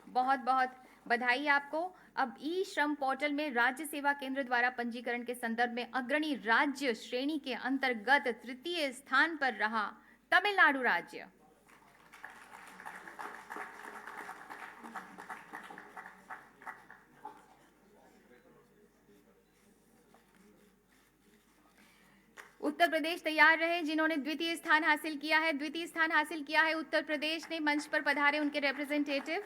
बहुत बहुत बधाई आपको। अब ई श्रम पोर्टल में राज्य सेवा केंद्र द्वारा पंजीकरण के संदर्भ में अग्रणी राज्य श्रेणी के अंतर्गत तृतीय स्थान पर रहा तमिलनाडु राज्य। उत्तर प्रदेश तैयार रहे जिन्होंने द्वितीय स्थान हासिल किया है। द्वितीय स्थान हासिल किया है उत्तर प्रदेश ने। मंच पर पधारे उनके रिप्रेजेंटेटिव।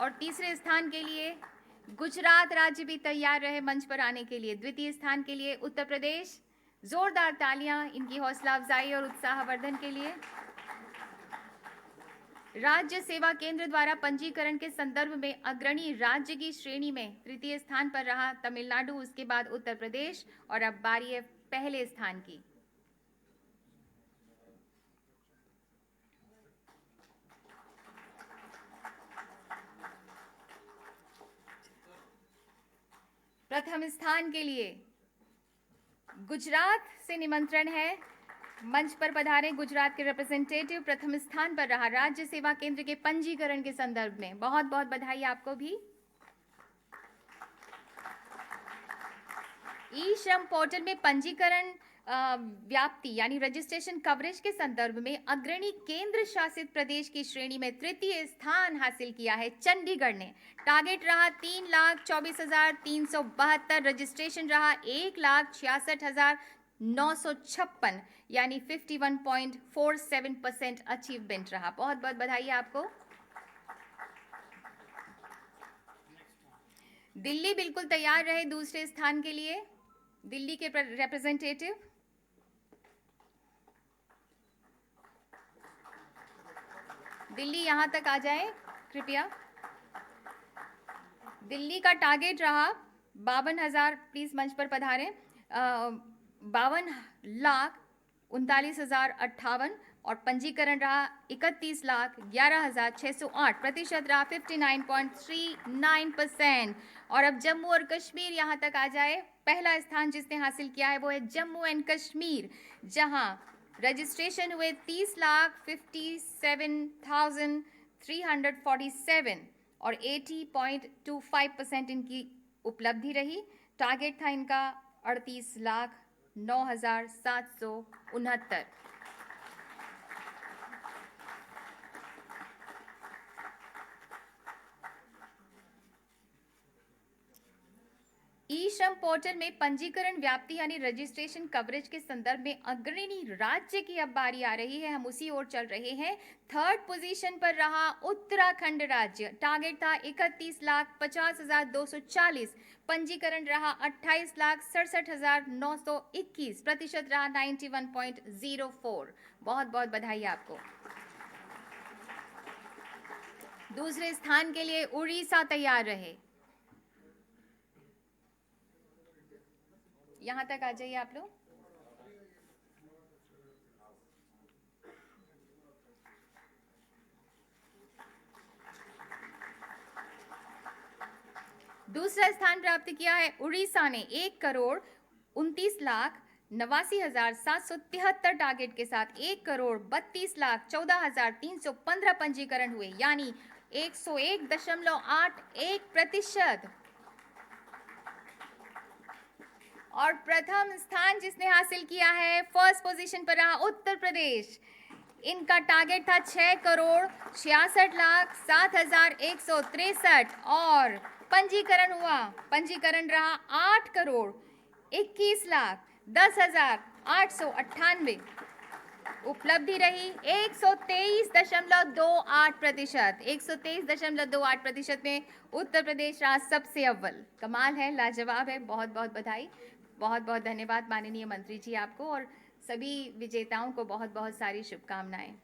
और तीसरे स्थान के लिए गुजरात राज्य भी तैयार रहे मंच पर आने के लिए। द्वितीय स्थान के लिए उत्तर प्रदेश, जोरदार तालियां इनकी हौसला अफजाई और उत्साहवर्धन के लिए। राज्य सेवा केंद्र द्वारा पंजीकरण के संदर्भ में अग्रणी राज्य की श्रेणी में तृतीय स्थान पर रहा तमिलनाडु, उसके बाद उत्तर प्रदेश और अब बारी है पहले स्थान की। प्रथम स्थान के लिए गुजरात से निमंत्रण है। मंच पर पधारे गुजरात के रिप्रेजेंटेटिव। प्रथम स्थान पर रहा राज्य सेवा केंद्र के पंजीकरण के संदर्भ में। बहुत बहुत बधाई आपको भी। ई श्रम पोर्टल में पंजीकरण व्याप्ति यानी रजिस्ट्रेशन कवरेज के संदर्भ में अग्रणी केंद्र शासित प्रदेश की श्रेणी में तृतीय स्थान हासिल किया है चंडीगढ़ ने। टारगेट रहा 3,24,372, रजिस्ट्रेशन रहा 1,66,956 यानी 51.47% अचीवमेंट रहा। बहुत बहुत बधाई आपको। दिल्ली बिल्कुल तैयार रहे दूसरे स्थान के लिए। दिल्ली के रिप्रेजेंटेटिव दिल्ली यहां तक आ जाए कृपया। दिल्ली का टारगेट रहा 52,000, प्लीज मंच पर पधारें। 52,39,58 और पंजीकरण रहा 31,11,608, प्रतिशत रहा 59.39%। और अब जम्मू और कश्मीर यहां तक आ जाए। पहला स्थान जिसने हासिल किया है वो है जम्मू एंड कश्मीर, जहां रजिस्ट्रेशन हुए 30,57,347 और 80.25% इनकी उपलब्धि रही। टारगेट था इनका 38,09,769। ई श्रम पोर्टल में पंजीकरण व्याप्ति यानी रजिस्ट्रेशन कवरेज के संदर्भ में अग्रणी राज्य की अब बारी आ रही है। हम उसी ओर चल रहे हैं। थर्ड पोजीशन पर रहा उत्तराखंड राज्य। टारगेट था 31,50,240, पंजीकरण रहा 28,67,921, प्रतिशत रहा 91.04। बहुत बहुत बधाई आपको। दूसरे स्थान के लिए उड़ीसा तैयार रहे। यहां तक आ जाइए आप लोग। दूसरा स्थान प्राप्त किया है उड़ीसा ने 1,29,89,773 टारगेट के साथ 1,32,14,315 पंजीकरण हुए यानी 101.81%। और प्रथम स्थान जिसने हासिल किया है, फर्स्ट पोजीशन पर रहा उत्तर प्रदेश। इनका टारगेट था 6,66,07,163 और पंजीकरण रहा 8,21,10,898। उपलब्धि रही 123.28%। 123.28% में उत्तर प्रदेश रहा सबसे अव्वल। कमाल है, लाजवाब है। बहुत बहुत बधाई, बहुत बहुत धन्यवाद माननीय मंत्री जी आपको और सभी विजेताओं को बहुत बहुत सारी शुभकामनाएं।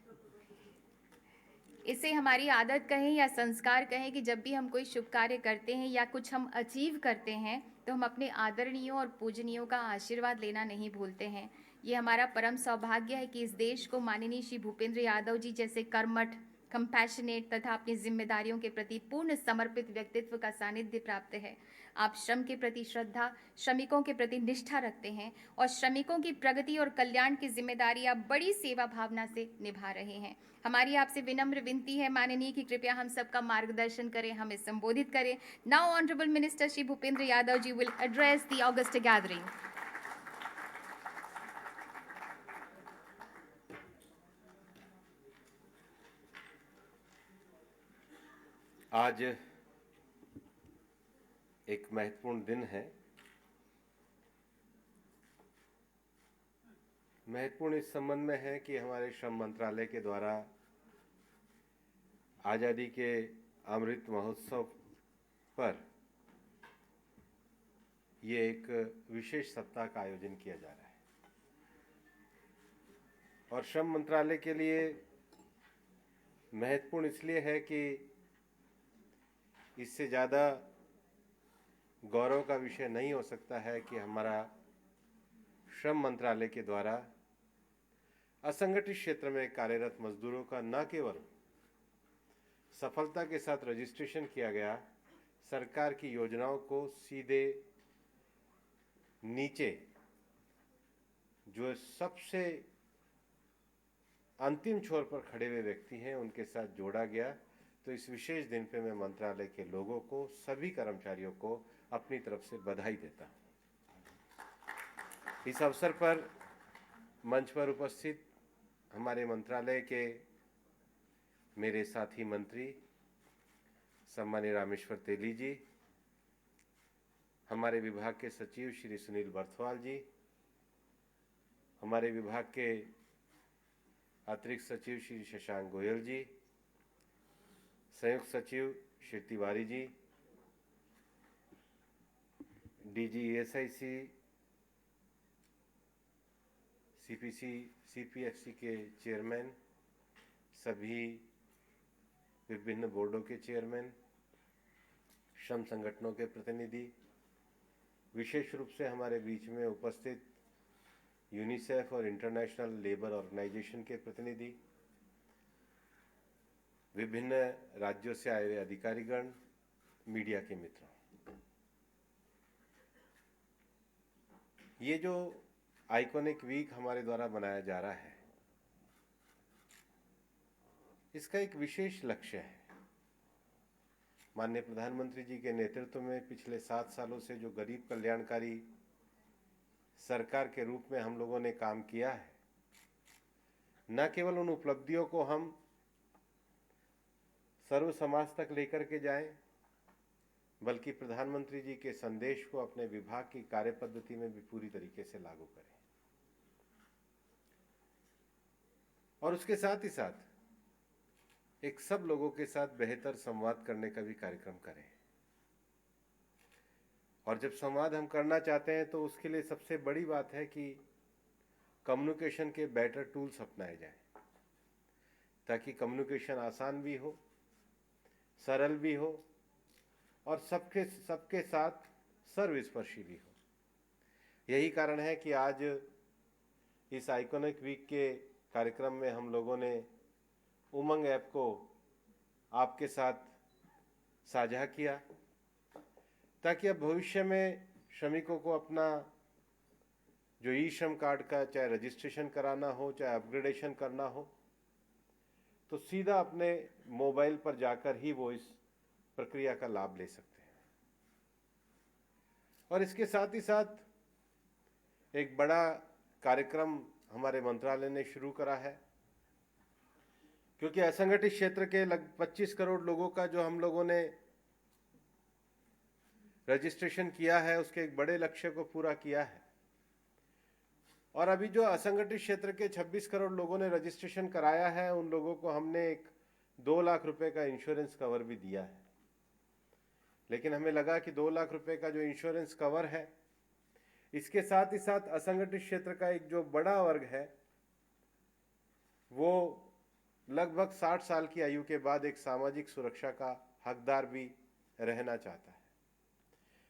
इसे हमारी आदत कहें या संस्कार कहें कि जब भी हम कोई शुभ कार्य करते हैं या कुछ हम अचीव करते हैं तो हम अपने आदरणीयों और पूजनीयों का आशीर्वाद लेना नहीं भूलते हैं। ये हमारा परम सौभाग्य है कि इस देश को माननीय श्री भूपेंद्र यादव जी जैसे कर्मठ, कंपैशनेट तथा अपनी जिम्मेदारियों के प्रति पूर्ण समर्पित व्यक्तित्व का सानिध्य प्राप्त है। आप श्रम के प्रति श्रद्धा, श्रमिकों के प्रति निष्ठा रखते हैं और श्रमिकों की प्रगति और कल्याण की जिम्मेदारी आप बड़ी सेवा भावना से निभा रहे हैं। हमारी आपसे विनम्र विनती है माननीय कि कृपया हम सबका मार्गदर्शन करें, हमें संबोधित करें। Now honourable minister Shri Bhupender Yadav ji will address the august gathering. आज एक महत्वपूर्ण दिन है। महत्वपूर्ण इस संबंध में है कि हमारे श्रम मंत्रालय के द्वारा आज़ादी के अमृत महोत्सव पर ये एक विशेष सप्ताह का आयोजन किया जा रहा है और श्रम मंत्रालय के लिए महत्वपूर्ण इसलिए है कि इससे ज़्यादा गौरव का विषय नहीं हो सकता है कि हमारा श्रम मंत्रालय के द्वारा असंगठित क्षेत्र में कार्यरत मजदूरों का न केवल सफलता के साथ रजिस्ट्रेशन किया गया, सरकार की योजनाओं को सीधे नीचे जो सबसे अंतिम छोर पर खड़े हुए व्यक्ति हैं उनके साथ जोड़ा गया। तो इस विशेष दिन पे मैं मंत्रालय के लोगों को, सभी कर्मचारियों को अपनी तरफ से बधाई देता हूं। इस अवसर पर मंच पर उपस्थित हमारे मंत्रालय के मेरे साथी मंत्री सम्मानीय रामेश्वर तेली जी, हमारे विभाग के सचिव श्री सुनील बर्थवाल जी, हमारे विभाग के अतिरिक्त सचिव श्री शशांक गोयल जी, संयुक्त सचिव Shri Tiwari ji, DG ESIC, CPFC के चेयरमैन, सभी विभिन्न बोर्डों के चेयरमैन, श्रम संगठनों के प्रतिनिधि, विशेष रूप से हमारे बीच में उपस्थित यूनिसेफ और इंटरनेशनल लेबर ऑर्गेनाइजेशन के प्रतिनिधि, विभिन्न राज्यों से आए हुए अधिकारीगण, मीडिया के मित्र, ये जो आइकॉनिक वीक हमारे द्वारा बनाया जा रहा है, इसका एक विशेष लक्ष्य है। माननीय प्रधानमंत्री जी के नेतृत्व में पिछले 7 सालों से जो गरीब कल्याणकारी सरकार के रूप में हम लोगों ने काम किया है, न केवल उन उपलब्धियों को हम सर्व समाज तक लेकर के जाएं, बल्कि प्रधानमंत्री जी के संदेश को अपने विभाग की कार्य पद्धति में भी पूरी तरीके से लागू करें और उसके साथ ही साथ एक सब लोगों के साथ बेहतर संवाद करने का भी कार्यक्रम करें। और जब संवाद हम करना चाहते हैं तो उसके लिए सबसे बड़ी बात है कि कम्युनिकेशन के बेटर टूल्स अपनाए जाएं, ताकि कम्युनिकेशन आसान भी हो, सरल भी हो और सबके साथ सर्वस्पर्शी भी हो। यही कारण है कि आज इस आइकॉनिक वीक के कार्यक्रम में हम लोगों ने उमंग ऐप को आपके साथ साझा किया, ताकि अब भविष्य में श्रमिकों को अपना जो ई-श्रम कार्ड का चाहे रजिस्ट्रेशन कराना हो, चाहे अपग्रेडेशन करना हो, तो सीधा अपने मोबाइल पर जाकर ही वो इस प्रक्रिया का लाभ ले सकते हैं। और इसके साथ ही साथ एक बड़ा कार्यक्रम हमारे मंत्रालय ने शुरू करा है, क्योंकि असंगठित क्षेत्र के लगभग 25 करोड़ लोगों का जो हम लोगों ने रजिस्ट्रेशन किया है, उसके एक बड़े लक्ष्य को पूरा किया है। और अभी जो असंगठित क्षेत्र के 26 करोड़ लोगों ने रजिस्ट्रेशन कराया है, उन लोगों को हमने एक 2 लाख रुपए का इंश्योरेंस कवर भी दिया है। लेकिन हमें लगा कि 2 लाख रुपए का जो इंश्योरेंस कवर है, इसके साथ ही साथ असंगठित क्षेत्र का एक जो बड़ा वर्ग है, वो लगभग 60 साल की आयु के बाद एक सामाजिक सुरक्षा का हकदार भी रहना चाहता है।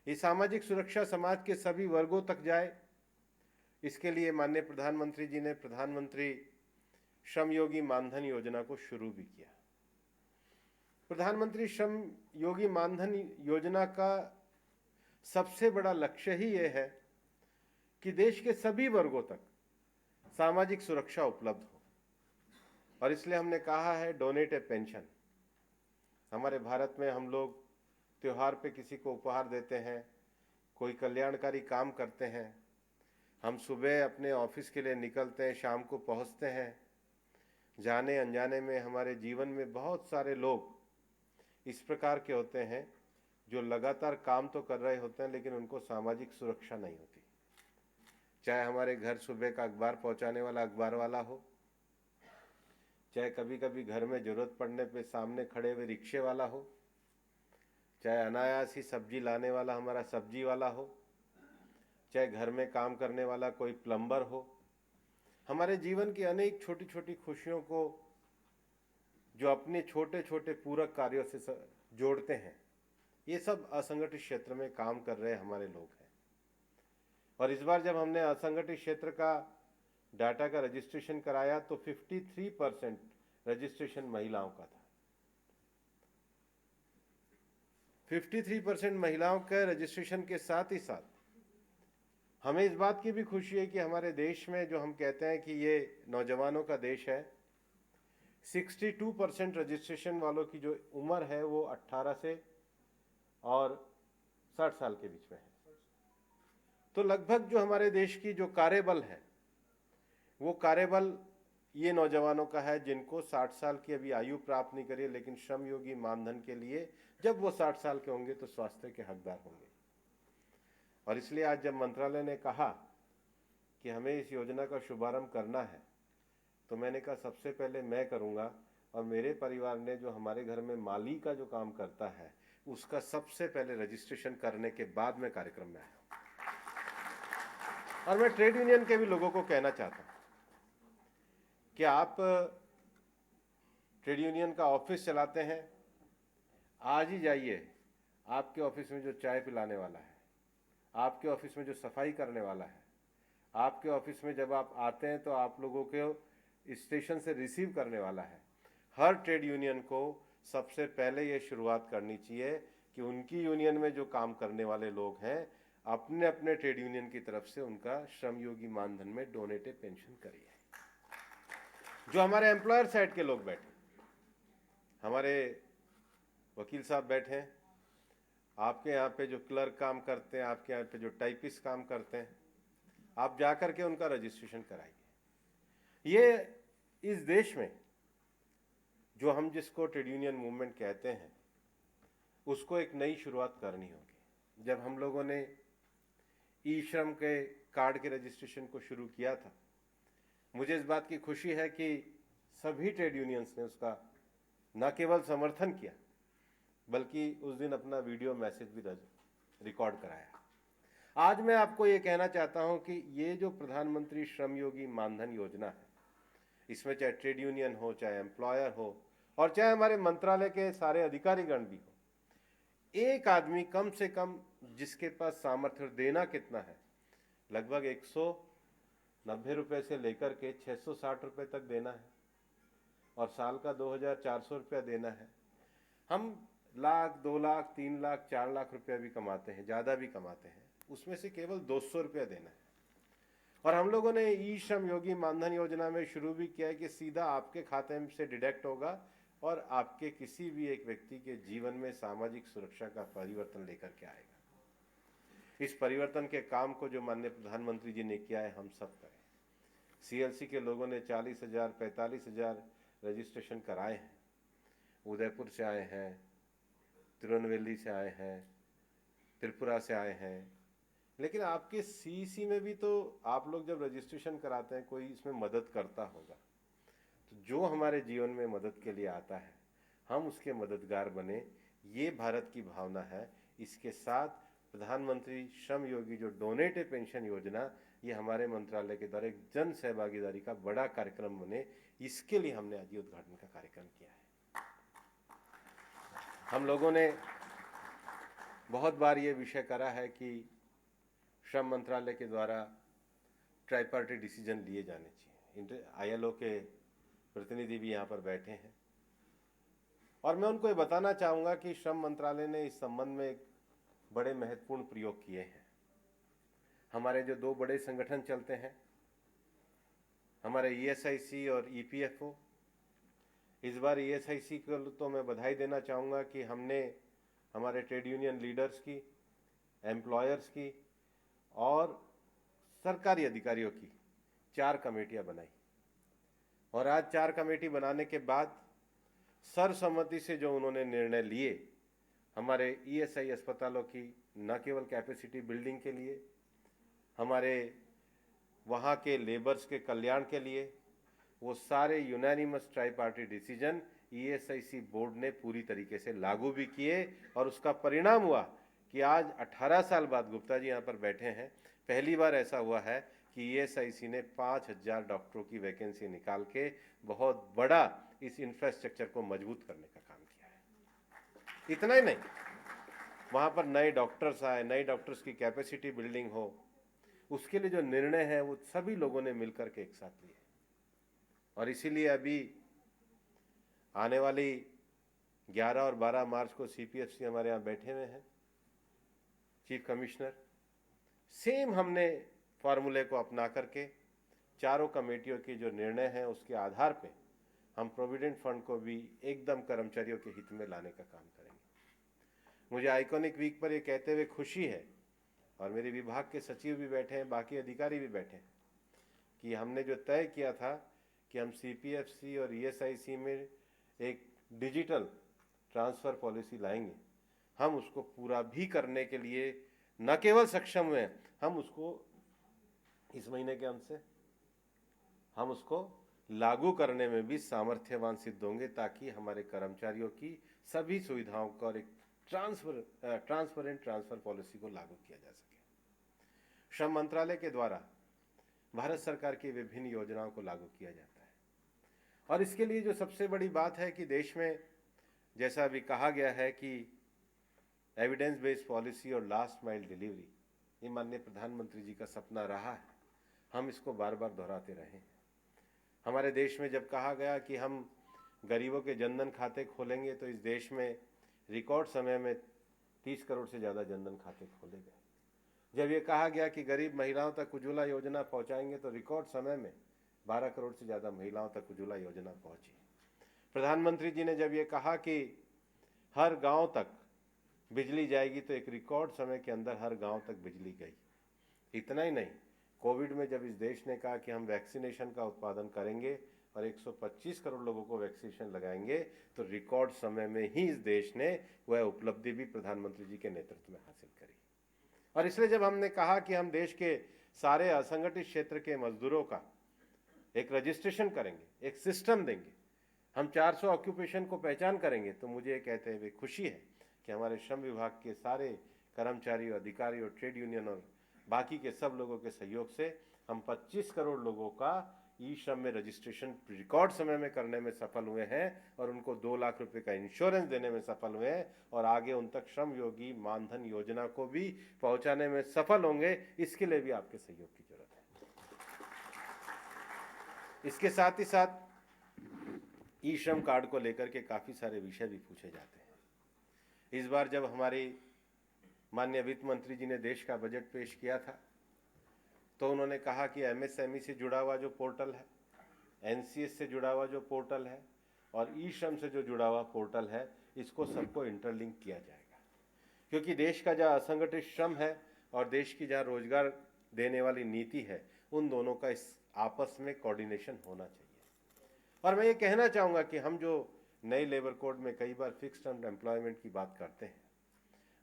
ये सामाजिक सुरक्षा समाज के सभी वर्गों तक जाए, इसके लिए माननीय प्रधानमंत्री जी ने प्रधानमंत्री श्रम योगी मानधन योजना को शुरू भी किया। प्रधानमंत्री श्रम योगी मानधन योजना का सबसे बड़ा लक्ष्य ही यह है कि देश के सभी वर्गों तक सामाजिक सुरक्षा उपलब्ध हो, और इसलिए हमने कहा है डोनेट ए पेंशन। हमारे भारत में हम लोग त्योहार पे किसी को उपहार देते हैं, कोई कल्याणकारी काम करते हैं, हम सुबह अपने ऑफिस के लिए निकलते हैं, शाम को पहुंचते हैं। जाने अनजाने में हमारे जीवन में बहुत सारे लोग इस प्रकार के होते हैं जो लगातार काम तो कर रहे होते हैं लेकिन उनको सामाजिक सुरक्षा नहीं होती। चाहे हमारे घर सुबह का अखबार पहुंचाने वाला अखबार वाला हो, चाहे कभी कभी घर में जरूरत पड़ने पे सामने खड़े हुए रिक्शे वाला हो, चाहे अनायास ही सब्जी लाने वाला हमारा सब्जी वाला हो, चाहे घर में काम करने वाला कोई प्लम्बर हो। हमारे जीवन की अनेक छोटी छोटी खुशियों को जो अपने छोटे छोटे पूरक कार्यों से जोड़ते हैं, ये सब असंगठित क्षेत्र में काम कर रहे हमारे लोग हैं। और इस बार जब हमने असंगठित क्षेत्र का डाटा का रजिस्ट्रेशन कराया तो 53% रजिस्ट्रेशन महिलाओं का था। 53% महिलाओं के रजिस्ट्रेशन के साथ ही साथ हमें इस बात की भी खुशी है कि हमारे देश में जो हम कहते हैं कि ये नौजवानों का देश है, 62% रजिस्ट्रेशन वालों की जो उम्र है वो 18 से और 60 साल के बीच में है। तो लगभग जो हमारे देश की जो कार्यबल है वो कार्यबल ये नौजवानों का है जिनको 60 साल की अभी आयु प्राप्त नहीं करी, लेकिन श्रम योगी मानधन के लिए जब वो 60 साल के होंगे तो स्वास्थ्य के हकदार होंगे। और इसलिए आज जब मंत्रालय ने कहा कि हमें इस योजना का शुभारंभ करना है तो मैंने कहा सबसे पहले मैं करूंगा, और मेरे परिवार ने जो हमारे घर में माली का जो काम करता है उसका सबसे पहले रजिस्ट्रेशन करने के बाद में कार्यक्रम में आया। और मैं ट्रेड यूनियन के भी लोगों को कहना चाहता हूं कि आप ट्रेड यूनियन का ऑफिस चलाते हैं, आज ही जाइए। आपके ऑफिस में जो चाय पिलाने वाला है, आपके ऑफिस में जो सफाई करने वाला है, आपके ऑफिस में जब आप आते हैं तो आप लोगों को स्टेशन से रिसीव करने वाला है, हर ट्रेड यूनियन को सबसे पहले ये शुरुआत करनी चाहिए कि उनकी यूनियन में जो काम करने वाले लोग हैं अपने अपने ट्रेड यूनियन की तरफ से उनका श्रम योगी मानधन में डोनेटेड पेंशन करिए। जो हमारे एम्प्लॉयर साइड के लोग बैठे, हमारे वकील साहब बैठे हैं, आपके यहाँ पे जो क्लर्क काम करते हैं, आपके यहाँ पे जो टाइपिस्ट काम करते हैं, आप जाकर के उनका रजिस्ट्रेशन कराइए। ये इस देश में जो हम जिसको ट्रेड यूनियन मूवमेंट कहते हैं उसको एक नई शुरुआत करनी होगी। जब हम लोगों ने ई श्रम के कार्ड के रजिस्ट्रेशन को शुरू किया था, मुझे इस बात की खुशी है कि सभी ट्रेड यूनियंस ने उसका न केवल समर्थन किया बल्कि उस दिन अपना वीडियो मैसेज भी रिकॉर्ड कराया। आज मैं आपको ये कहना चाहता हूं कि ये जो प्रधानमंत्री श्रम योगी मानधन योजना है, इसमें चाहे ट्रेड यूनियन हो, चाहे एम्प्लॉयर हो और चाहे हमारे मंत्रालय के सारे अधिकारीगण भी हो, एक आदमी कम से कम जिसके पास सामर्थ्य, देना कितना है, लगभग 190 रुपए से लेकर के 660 रुपए तक देना है और साल का 2400 रुपया देना है। हम लाख, 2 लाख, 3 लाख, 4 लाख रुपया भी कमाते हैं, ज़्यादा भी कमाते हैं, उसमें से केवल 200 रुपया देना है। और हम लोगों ने ई श्रम योगी मानधन योजना में शुरू भी किया है कि सीधा आपके खाते से डिडक्ट होगा और आपके किसी भी एक व्यक्ति के जीवन में सामाजिक सुरक्षा का परिवर्तन लेकर के आएगा। इस परिवर्तन के काम को जो माननीय प्रधानमंत्री जी ने किया है, हम सब करें। सीएलसी के लोगों ने 40,000, 45,000 रजिस्ट्रेशन कराए हैं। उदयपुर से आए हैं, तिरुनेलवेली से आए हैं, त्रिपुरा से आए हैं। लेकिन आपके सीईसी में भी तो आप लोग जब रजिस्ट्रेशन कराते हैं कोई इसमें मदद करता होगा, तो जो हमारे जीवन में मदद के लिए आता है हम उसके मददगार बने, ये भारत की भावना है। इसके साथ प्रधानमंत्री श्रम योगी जो डोनेटेड पेंशन योजना, ये हमारे मंत्रालय के द्वारा एक जन सहभागीदारी का बड़ा कार्यक्रम बने, इसके लिए हमने आज ये उद्घाटन का कार्यक्रम किया है। हम लोगों ने बहुत बार ये विषय करा है कि श्रम मंत्रालय के द्वारा ट्राइपार्टी डिसीजन लिए जाने चाहिए। ILO के प्रतिनिधि भी यहाँ पर बैठे हैं। और मैं उनको ये बताना चाहूँगा कि श्रम मंत्रालय ने इस संबंध में एक बड़े महत्वपूर्ण प्रयोग किए हैं। हमारे जो दो बड़े संगठन चलते हैं, हमारे ESIC और EPFO, इस बार ESIC को तो मैं बधाई देना चाहूँगा कि हमने हमारे ट्रेड यूनियन लीडर्स की, एम्प्लॉयर्स की और सरकारी अधिकारियों की 4 कमेटियां बनाई, और आज 4 कमेटी बनाने के बाद सर्वसम्मति से जो उन्होंने निर्णय लिए, हमारे ESI अस्पतालों की न केवल कैपेसिटी बिल्डिंग के लिए, हमारे वहाँ के लेबर्स के कल्याण के लिए, वो सारे unanimous try party decision ESIC board ने पूरी तरीके से लागू भी किए, और उसका परिणाम हुआ कि आज 18 साल बाद, गुप्ता जी यहाँ पर बैठे हैं, पहली बार ऐसा हुआ है कि ESIC ने 5000 डॉक्टरों की वैकेंसी निकाल के बहुत बड़ा इस इंफ्रास्ट्रक्चर को मजबूत करने का काम किया है। इतना ही नहीं, वहाँ पर नए डॉक्टर्स आए, नए डॉक्टर्स की कैपेसिटी बिल्डिंग हो, उसके लिए जो निर्णय है वो सभी लोगों ने मिलकर के एक साथ लिए, और इसीलिए अभी आने वाली 11 और 12 मार्च को CPFC हमारे यहाँ बैठे हुए हैं, चीफ कमिश्नर, सेम हमने फार्मूले को अपना करके चारों कमेटियों की जो निर्णय है उसके आधार पे हम प्रोविडेंट फंड को भी एकदम कर्मचारियों के हित में लाने का काम करेंगे। मुझे आइकॉनिक वीक पर ये कहते हुए खुशी है, और मेरे विभाग के सचिव भी बैठे हैं, बाकी अधिकारी भी बैठे हैं, कि हमने जो तय किया था कि हम CPFC और ESIC में एक डिजिटल ट्रांसफ़र पॉलिसी लाएंगे, हम उसको पूरा भी करने के लिए न केवल सक्षम हुए, हम उसको इस महीने के अंत से हम उसको लागू करने में भी सामर्थ्यवान सिद्ध होंगे, ताकि हमारे कर्मचारियों की सभी सुविधाओं का और एक ट्रांसपेरेंट ट्रांसफर पॉलिसी को लागू किया जा सके। श्रम मंत्रालय के द्वारा भारत सरकार की विभिन्न योजनाओं को लागू किया जाता है, और इसके लिए जो सबसे बड़ी बात है कि देश में, जैसा अभी कहा गया है कि एविडेंस बेस्ड पॉलिसी और लास्ट माइल डिलीवरी, ये माननीय प्रधानमंत्री जी का सपना रहा है, हम इसको बार बार दोहराते रहे हैं। हमारे देश में जब कहा गया कि हम गरीबों के जनधन खाते खोलेंगे, तो इस देश में रिकॉर्ड समय में 30 करोड़ से ज़्यादा जनधन खाते खोले गए। जब ये कहा गया कि गरीब महिलाओं तक उज्ज्वला योजना पहुंचाएंगे, तो रिकॉर्ड समय में 12 करोड़ से ज़्यादा महिलाओं तक उज्ज्वला योजना पहुंची। प्रधानमंत्री जी ने जब ये कहा कि हर गांव तक बिजली जाएगी, तो एक रिकॉर्ड समय के अंदर हर गांव तक बिजली गई। इतना ही नहीं, कोविड में जब इस देश ने कहा कि हम वैक्सीनेशन का उत्पादन करेंगे और 125 करोड़ लोगों को वैक्सीनेशन लगाएंगे, तो रिकॉर्ड समय में ही इस देश ने वह उपलब्धि भी प्रधानमंत्री जी के नेतृत्व में हासिल करी। और इसलिए जब हमने कहा कि हम देश के सारे असंगठित क्षेत्र के मजदूरों का एक रजिस्ट्रेशन करेंगे, एक सिस्टम देंगे, हम 400 ऑक्यूपेशन को पहचान करेंगे, तो मुझे ये कहते हुए खुशी है कि हमारे श्रम विभाग के सारे कर्मचारी, अधिकारी और ट्रेड यूनियन और बाकी के सब लोगों के सहयोग से हम 25 करोड़ लोगों का ई-श्रम में रजिस्ट्रेशन रिकॉर्ड समय में करने में सफल हुए हैं, और उनको 2 लाख रुपए का इंश्योरेंस देने में सफल हुए हैं, और आगे उन तक श्रम योगी मानधन योजना को भी पहुंचाने में सफल होंगे। इसके लिए भी आपके सहयोग की जरूरत है। इसके साथ ही साथ ई-श्रम कार्ड को लेकर के काफ़ी सारे विषय भी पूछे जाते हैं। इस बार जब हमारी माननीय वित्त मंत्री जी ने देश का बजट पेश किया था, तो उन्होंने कहा कि MSME से जुड़ा हुआ जो पोर्टल है, NCS से जुड़ा हुआ जो पोर्टल है और ई-श्रम से जो जुड़ा हुआ पोर्टल है, इसको सबको इंटरलिंक किया जाएगा, क्योंकि देश का जहाँ असंगठित श्रम है और देश की जहाँ रोजगार देने वाली नीति है, उन दोनों का इस आपस में कोऑर्डिनेशन होना चाहिए। और मैं ये कहना चाहूँगा कि हम जो नए लेबर कोड में कई बार फिक्स टर्म एम्प्लॉयमेंट की बात करते हैं,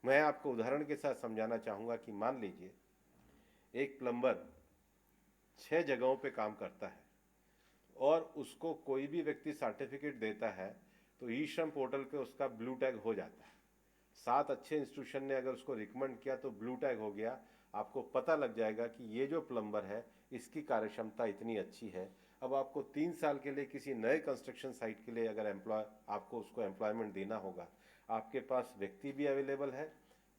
मैं आपको उदाहरण के साथ समझाना चाहूँगा कि मान लीजिए एक प्लम्बर 6 जगहों पे काम करता है और उसको कोई भी व्यक्ति सर्टिफिकेट देता है, तो ई-श्रम पोर्टल पे उसका ब्लू टैग हो जाता है। 7 अच्छे इंस्टीट्यूशन ने अगर उसको रिकमेंड किया तो ब्लू टैग हो गया। आपको पता लग जाएगा कि ये जो प्लम्बर है, इसकी कार्यक्षमता इतनी अच्छी है। अब आपको 3 साल के लिए किसी नए कंस्ट्रक्शन साइट के लिए अगर आपको उसको एम्प्लॉयमेंट देना होगा, आपके पास व्यक्ति भी अवेलेबल है,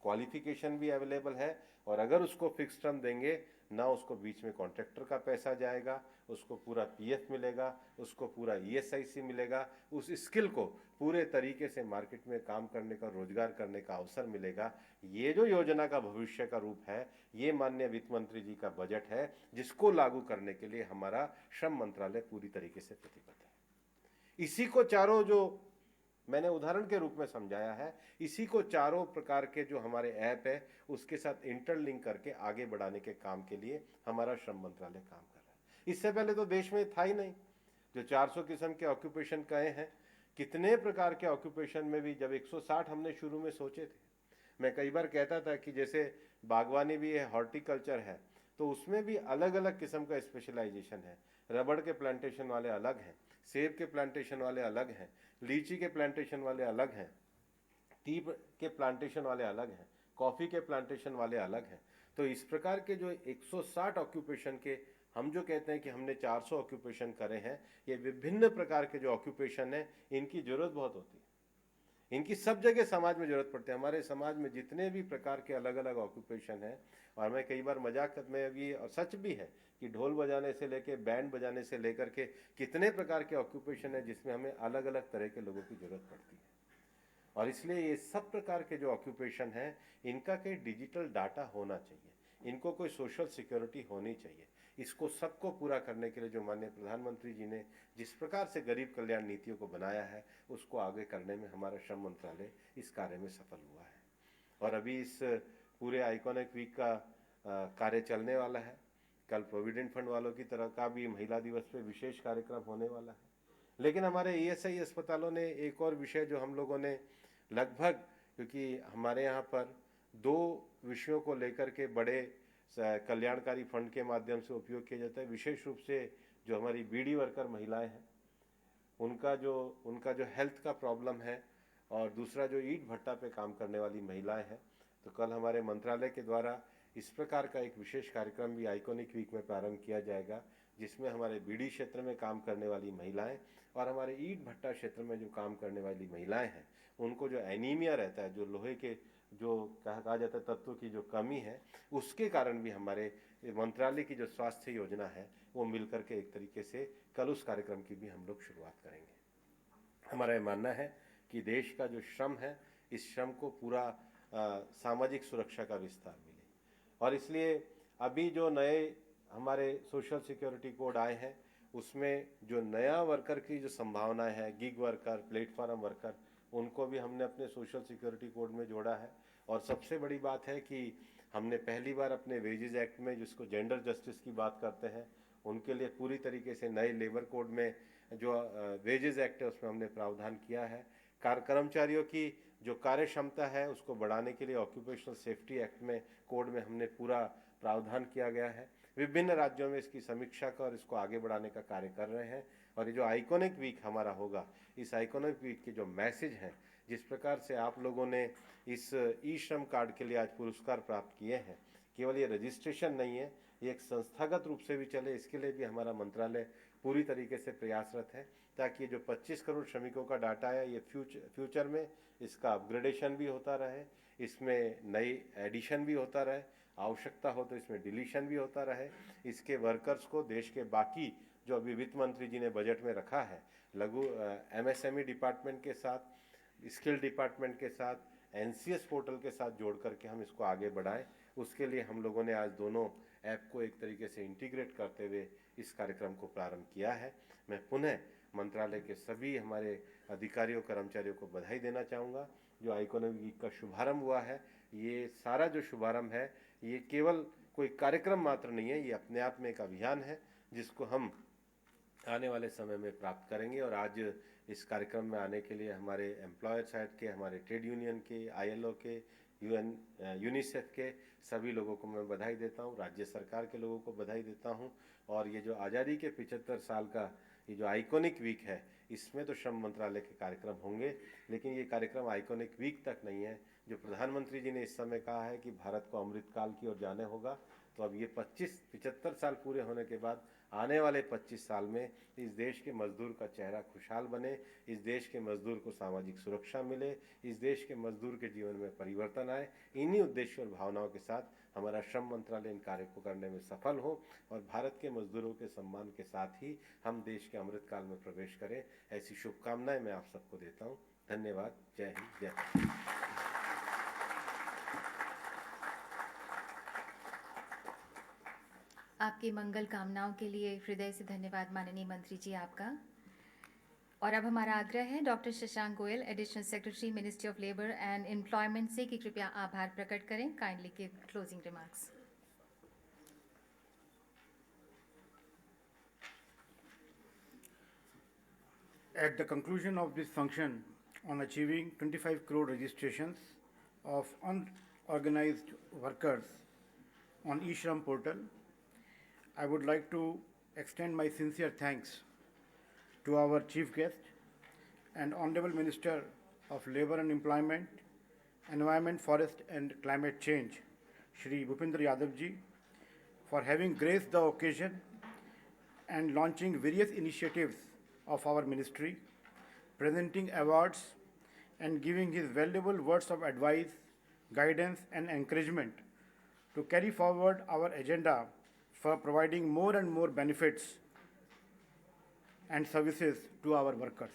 क्वालिफिकेशन भी अवेलेबल है, और अगर उसको फिक्स टर्म देंगे ना उसको बीच में कॉन्ट्रैक्टर का पैसा जाएगा, उसको पूरा पीएफ मिलेगा, उसको पूरा ईएसआईसी मिलेगा, उस स्किल को पूरे तरीके से मार्केट में काम करने का, रोजगार करने का अवसर मिलेगा। ये जो योजना का भविष्य का रूप है, ये माननीय वित्त मंत्री जी का बजट है, जिसको लागू करने के लिए हमारा श्रम मंत्रालय पूरी तरीके से प्रतिबद्ध है। इसी को चारों जो मैंने उदाहरण के रूप में समझाया है, इसी को चारों प्रकार के जो हमारे ऐप है उसके साथ इंटरलिंक करके आगे बढ़ाने के काम के लिए हमारा श्रम मंत्रालय काम कर रहा है। इससे पहले तो देश में था ही नहीं। जो 400 किस्म के ऑक्यूपेशन कहे हैं, कितने प्रकार के ऑक्यूपेशन में भी जब 160 हमने शुरू में सोचे थे, मैं कई बार कहता था कि जैसे बागवानी भी है, हॉर्टिकल्चर है, तो उसमें भी अलग अलग किस्म का स्पेशलाइजेशन है। रबड़ के प्लांटेशन वाले अलग हैं, सेब के प्लांटेशन वाले अलग हैं, लीची के प्लांटेशन वाले अलग हैं, टी के प्लांटेशन वाले अलग हैं, कॉफ़ी के प्लांटेशन वाले अलग हैं। तो इस प्रकार के जो 160 ऑक्यूपेशन के हम जो कहते हैं कि हमने 400 ऑक्यूपेशन करे हैं, ये विभिन्न प्रकार के जो ऑक्यूपेशन हैं, इनकी ज़रूरत बहुत होती है। इनकी सब जगह समाज में ज़रूरत पड़ती है। हमारे समाज में जितने भी प्रकार के अलग अलग ऑक्यूपेशन हैं, और मैं कई बार मजाक में भी, और सच भी है, कि ढोल बजाने से लेकर बैंड बजाने से लेकर के कितने प्रकार के ऑक्यूपेशन है जिसमें हमें अलग अलग तरह के लोगों की ज़रूरत पड़ती है। और इसलिए ये सब प्रकार के जो ऑक्यूपेशन हैं, इनका कहीं डिजिटल डाटा होना चाहिए, इनको कोई सोशल सिक्योरिटी होनी चाहिए। इसको सबको पूरा करने के लिए जो माननीय प्रधानमंत्री जी ने जिस प्रकार से गरीब कल्याण नीतियों को बनाया है, उसको आगे करने में हमारा श्रम मंत्रालय इस कार्य में सफल हुआ है। और अभी इस पूरे आइकॉनिक वीक का कार्य चलने वाला है। कल प्रोविडेंट फंड वालों की तरह का भी महिला दिवस पे विशेष कार्यक्रम होने वाला है। लेकिन हमारे ईएसआई अस्पतालों ने एक और विषय जो हम लोगों ने लगभग, क्योंकि हमारे यहाँ पर 2 विषयों को लेकर के बड़े कल्याणकारी फंड के माध्यम से उपयोग किया जाता है। विशेष रूप से जो हमारी बीडी वर्कर महिलाएं हैं, उनका जो हेल्थ का प्रॉब्लम है, और दूसरा जो ईंट भट्टा पे काम करने वाली महिलाएं हैं। तो कल हमारे मंत्रालय के द्वारा इस प्रकार का एक विशेष कार्यक्रम भी आइकॉनिक वीक में प्रारंभ किया जाएगा, जिसमें हमारे बीडी क्षेत्र में काम करने वाली महिलाएं और हमारे ईंट भट्टा क्षेत्र में जो काम करने वाली महिलाएं हैं, उनको जो एनीमिया रहता है, जो लोहे के जो कहा जाता है तत्वों की जो कमी है, उसके कारण भी हमारे मंत्रालय की जो स्वास्थ्य योजना है वो मिलकर के एक तरीके से कल उस कार्यक्रम की भी हम लोग शुरुआत करेंगे। हमारा ये मानना है कि देश का जो श्रम है, इस श्रम को पूरा सामाजिक सुरक्षा का विस्तार मिले। और इसलिए अभी जो नए हमारे सोशल सिक्योरिटी कोड आए हैं, उसमें जो नया वर्कर की जो संभावनाएं है, गिग वर्कर, प्लेटफॉर्म वर्कर, उनको भी हमने अपने सोशल सिक्योरिटी कोड में जोड़ा है। और सबसे बड़ी बात है कि हमने पहली बार अपने वेजेस एक्ट में, जिसको जेंडर जस्टिस की बात करते हैं, उनके लिए पूरी तरीके से नए लेबर कोड में जो वेजेस एक्ट है उसमें हमने प्रावधान किया है। कर्मचारियों की जो कार्य क्षमता है उसको बढ़ाने के लिए ऑक्यूपेशनल सेफ्टी एक्ट में, कोड में हमने पूरा प्रावधान किया गया है। विभिन्न राज्यों में इसकी समीक्षा कर और इसको आगे बढ़ाने का कार्य कर रहे हैं। और ये जो आइकॉनिक वीक हमारा होगा, इस आइकॉनिक वीक के जो मैसेज हैं, जिस प्रकार से आप लोगों ने इस ई श्रम कार्ड के लिए आज पुरस्कार प्राप्त किए हैं, केवल ये रजिस्ट्रेशन नहीं है, ये एक संस्थागत रूप से भी चले, इसके लिए भी हमारा मंत्रालय पूरी तरीके से प्रयासरत है, ताकि ये जो 25 करोड़ श्रमिकों का डाटा है, ये फ्यूचर में इसका अपग्रेडेशन भी होता रहे, इसमें नई एडिशन भी होता रहे, आवश्यकता हो तो इसमें डिलीशन भी होता रहे। इसके वर्कर्स को देश के बाकी जो अभी वित्त मंत्री जी ने बजट में रखा है, लघु एमएसएमई डिपार्टमेंट के साथ, स्किल डिपार्टमेंट के साथ, एनसीएस पोर्टल के साथ जोड़ करके हम इसको आगे बढ़ाएं। उसके लिए हम लोगों ने आज दोनों ऐप को एक तरीके से इंटीग्रेट करते हुए इस कार्यक्रम को प्रारंभ किया है। मैं पुनः मंत्रालय के सभी हमारे अधिकारियों कर्मचारियों को बधाई देना चाहूँगा। जो आइकॉनिक वीक का शुभारंभ हुआ है, ये सारा जो शुभारंभ है, ये केवल कोई कार्यक्रम मात्र नहीं है, ये अपने आप में एक अभियान है जिसको हम आने वाले समय में प्राप्त करेंगे। और आज इस कार्यक्रम में आने के लिए हमारे एम्प्लॉयर साइड के, हमारे ट्रेड यूनियन के, आईएलओ के, यूनिसेफ के सभी लोगों को मैं बधाई देता हूँ, राज्य सरकार के लोगों को बधाई देता हूँ। और ये जो आज़ादी के 75 साल का ये जो आइकॉनिक वीक है, इसमें तो श्रम मंत्रालय के कार्यक्रम होंगे, लेकिन ये कार्यक्रम आइकॉनिक वीक तक नहीं है। जो प्रधानमंत्री जी ने इस समय कहा है कि भारत को अमृतकाल की ओर जाने होगा, तो अब ये 75 साल पूरे होने के बाद आने वाले 25 साल में इस देश के मजदूर का चेहरा खुशहाल बने, इस देश के मजदूर को सामाजिक सुरक्षा मिले, इस देश के मजदूर के जीवन में परिवर्तन आए। इन्हीं उद्देश्यों और भावनाओं के साथ हमारा श्रम मंत्रालय इन कार्यों को करने में सफल हो और भारत के मजदूरों के सम्मान के साथ ही हम देश के अमृत काल में प्रवेश करें, ऐसी शुभकामनाएं मैं आप सबको देता हूं। धन्यवाद। जय हिंद, जय भारत। आपकी मंगल कामनाओं के लिए हृदय से धन्यवाद माननीय मंत्री जी आपका। और अब हमारा आग्रह है doctor Shashank Goyal, additional secretary, ministry of labour and employment से, कि कृपया आभार प्रकट करें। Kindly give closing remarks. At the conclusion of this function on achieving 25 crore registrations of unorganized workers on eShram portal, I would like to extend my sincere thanks to our chief guest and Honorable Minister of Labour and Employment, Environment, Forest and Climate Change, Shri Bhupendra Yadav ji, for having graced the occasion and launching various initiatives of our ministry, presenting awards and giving his valuable words of advice, guidance and encouragement to carry forward our agenda for providing more and more benefits and services to our workers.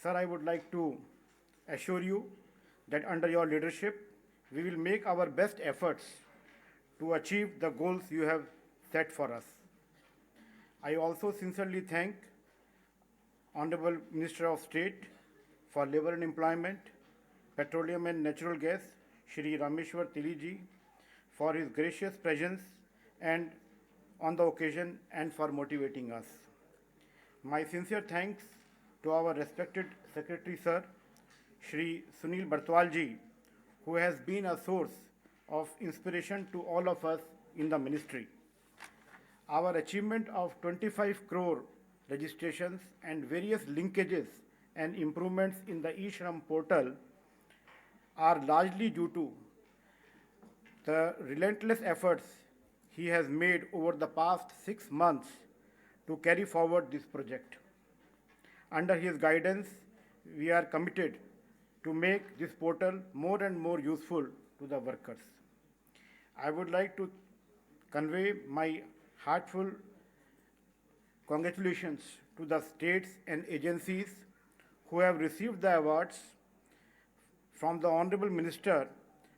Sir, I would like to assure you that under your leadership, we will make our best efforts to achieve the goals you have set for us. I also sincerely thank Honorable Minister of State for Labour and Employment, Petroleum and Natural Gas, Shri Rameshwar Tili ji, for his gracious presence and on the occasion and for motivating us. My sincere thanks to our respected Secretary Sir, Shri Sunil Bartwal ji, who has been a source of inspiration to all of us in the ministry. Our achievement of 25 crore registrations and various linkages and improvements in the eShram portal are largely due to the relentless efforts he has made over the past 6 months to carry forward this project. Under his guidance, we are committed to make this portal more and more useful to the workers. I would like to convey my heartfelt congratulations to the states and agencies who have received the awards from the Honorable Minister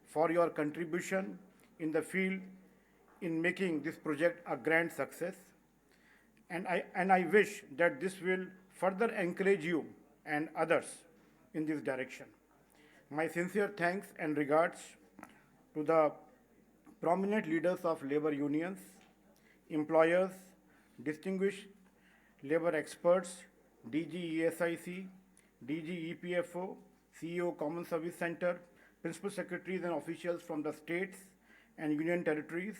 for your contribution in the field in making this project a grand success. And I wish that this will further encourage you and others in this direction. My sincere thanks and regards to the prominent leaders of labor unions, employers, distinguished labor experts, DG ESIC, DG EPFO, CEO Common Service Center, principal secretaries and officials from the states and union territories,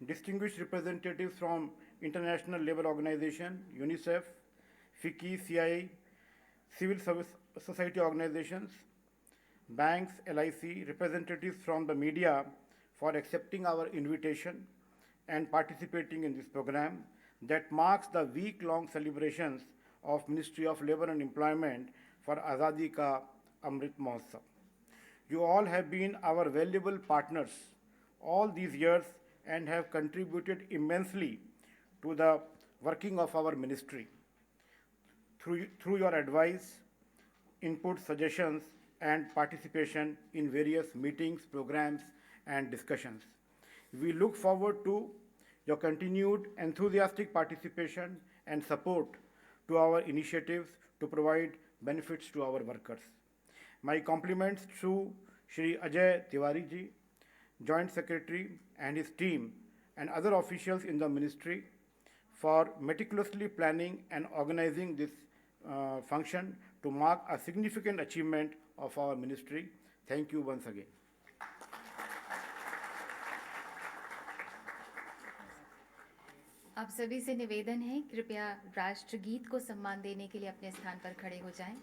distinguished representatives from International Labour Organization, UNICEF, FICCI, CIA, civil service society organizations, banks, LIC, representatives from the media for accepting our invitation and participating in this program that marks the week-long celebrations of Ministry of Labour and Employment for Azadi Ka Amrit Mahotsav. You all have been our valuable partners all these years and have contributed immensely to the working of our ministry through your advice, input, suggestions, and participation in various meetings, programs, and discussions. We look forward to your continued enthusiastic participation and support to our initiatives to provide benefits to our workers. My compliments to Shri Ajay Tiwari ji, Joint Secretary, and his team and other officials in the ministry for meticulously planning and organizing this function to mark a significant achievement of our ministry. Thank you once again. आप सभी से निवेदन है, कृपया राष्ट्रगीत को सम्मान देने के लिए अपने स्थान पर खड़े हो जाएं।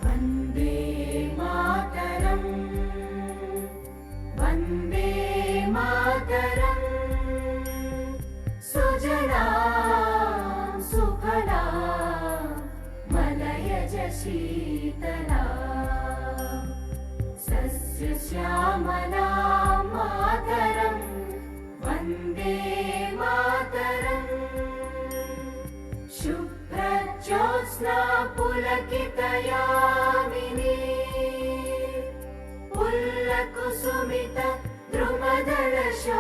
वंदे मातरम, वंदे मातरम, सुजलां शीतला सस्यश्यामला मातरम् वन्दे मातरम् शुभ्रज्योत्स्ना पुलकितयामिनी पुल्लकुसुमित द्रुमदलशोभिनी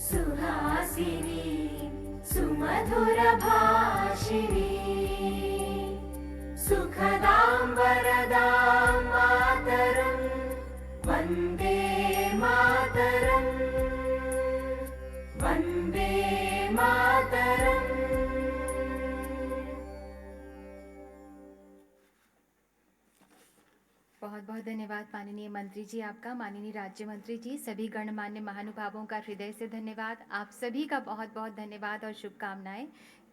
सुहासिनी सुमधुरभाषिणी सुखदां वरदां मातरम् वन्दे मातरम् वन्दे मातरम्। बहुत बहुत धन्यवाद माननीय मंत्री जी आपका। माननीय राज्य मंत्री जी, सभी गणमान्य महानुभावों का हृदय से धन्यवाद। आप सभी का बहुत बहुत धन्यवाद और शुभकामनाएं।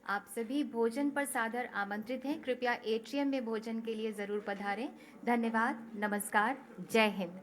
आप सभी भोजन पर सादर आमंत्रित हैं। कृपया एट्रियम में भोजन के लिए ज़रूर पधारें। धन्यवाद, नमस्कार, जय हिंद।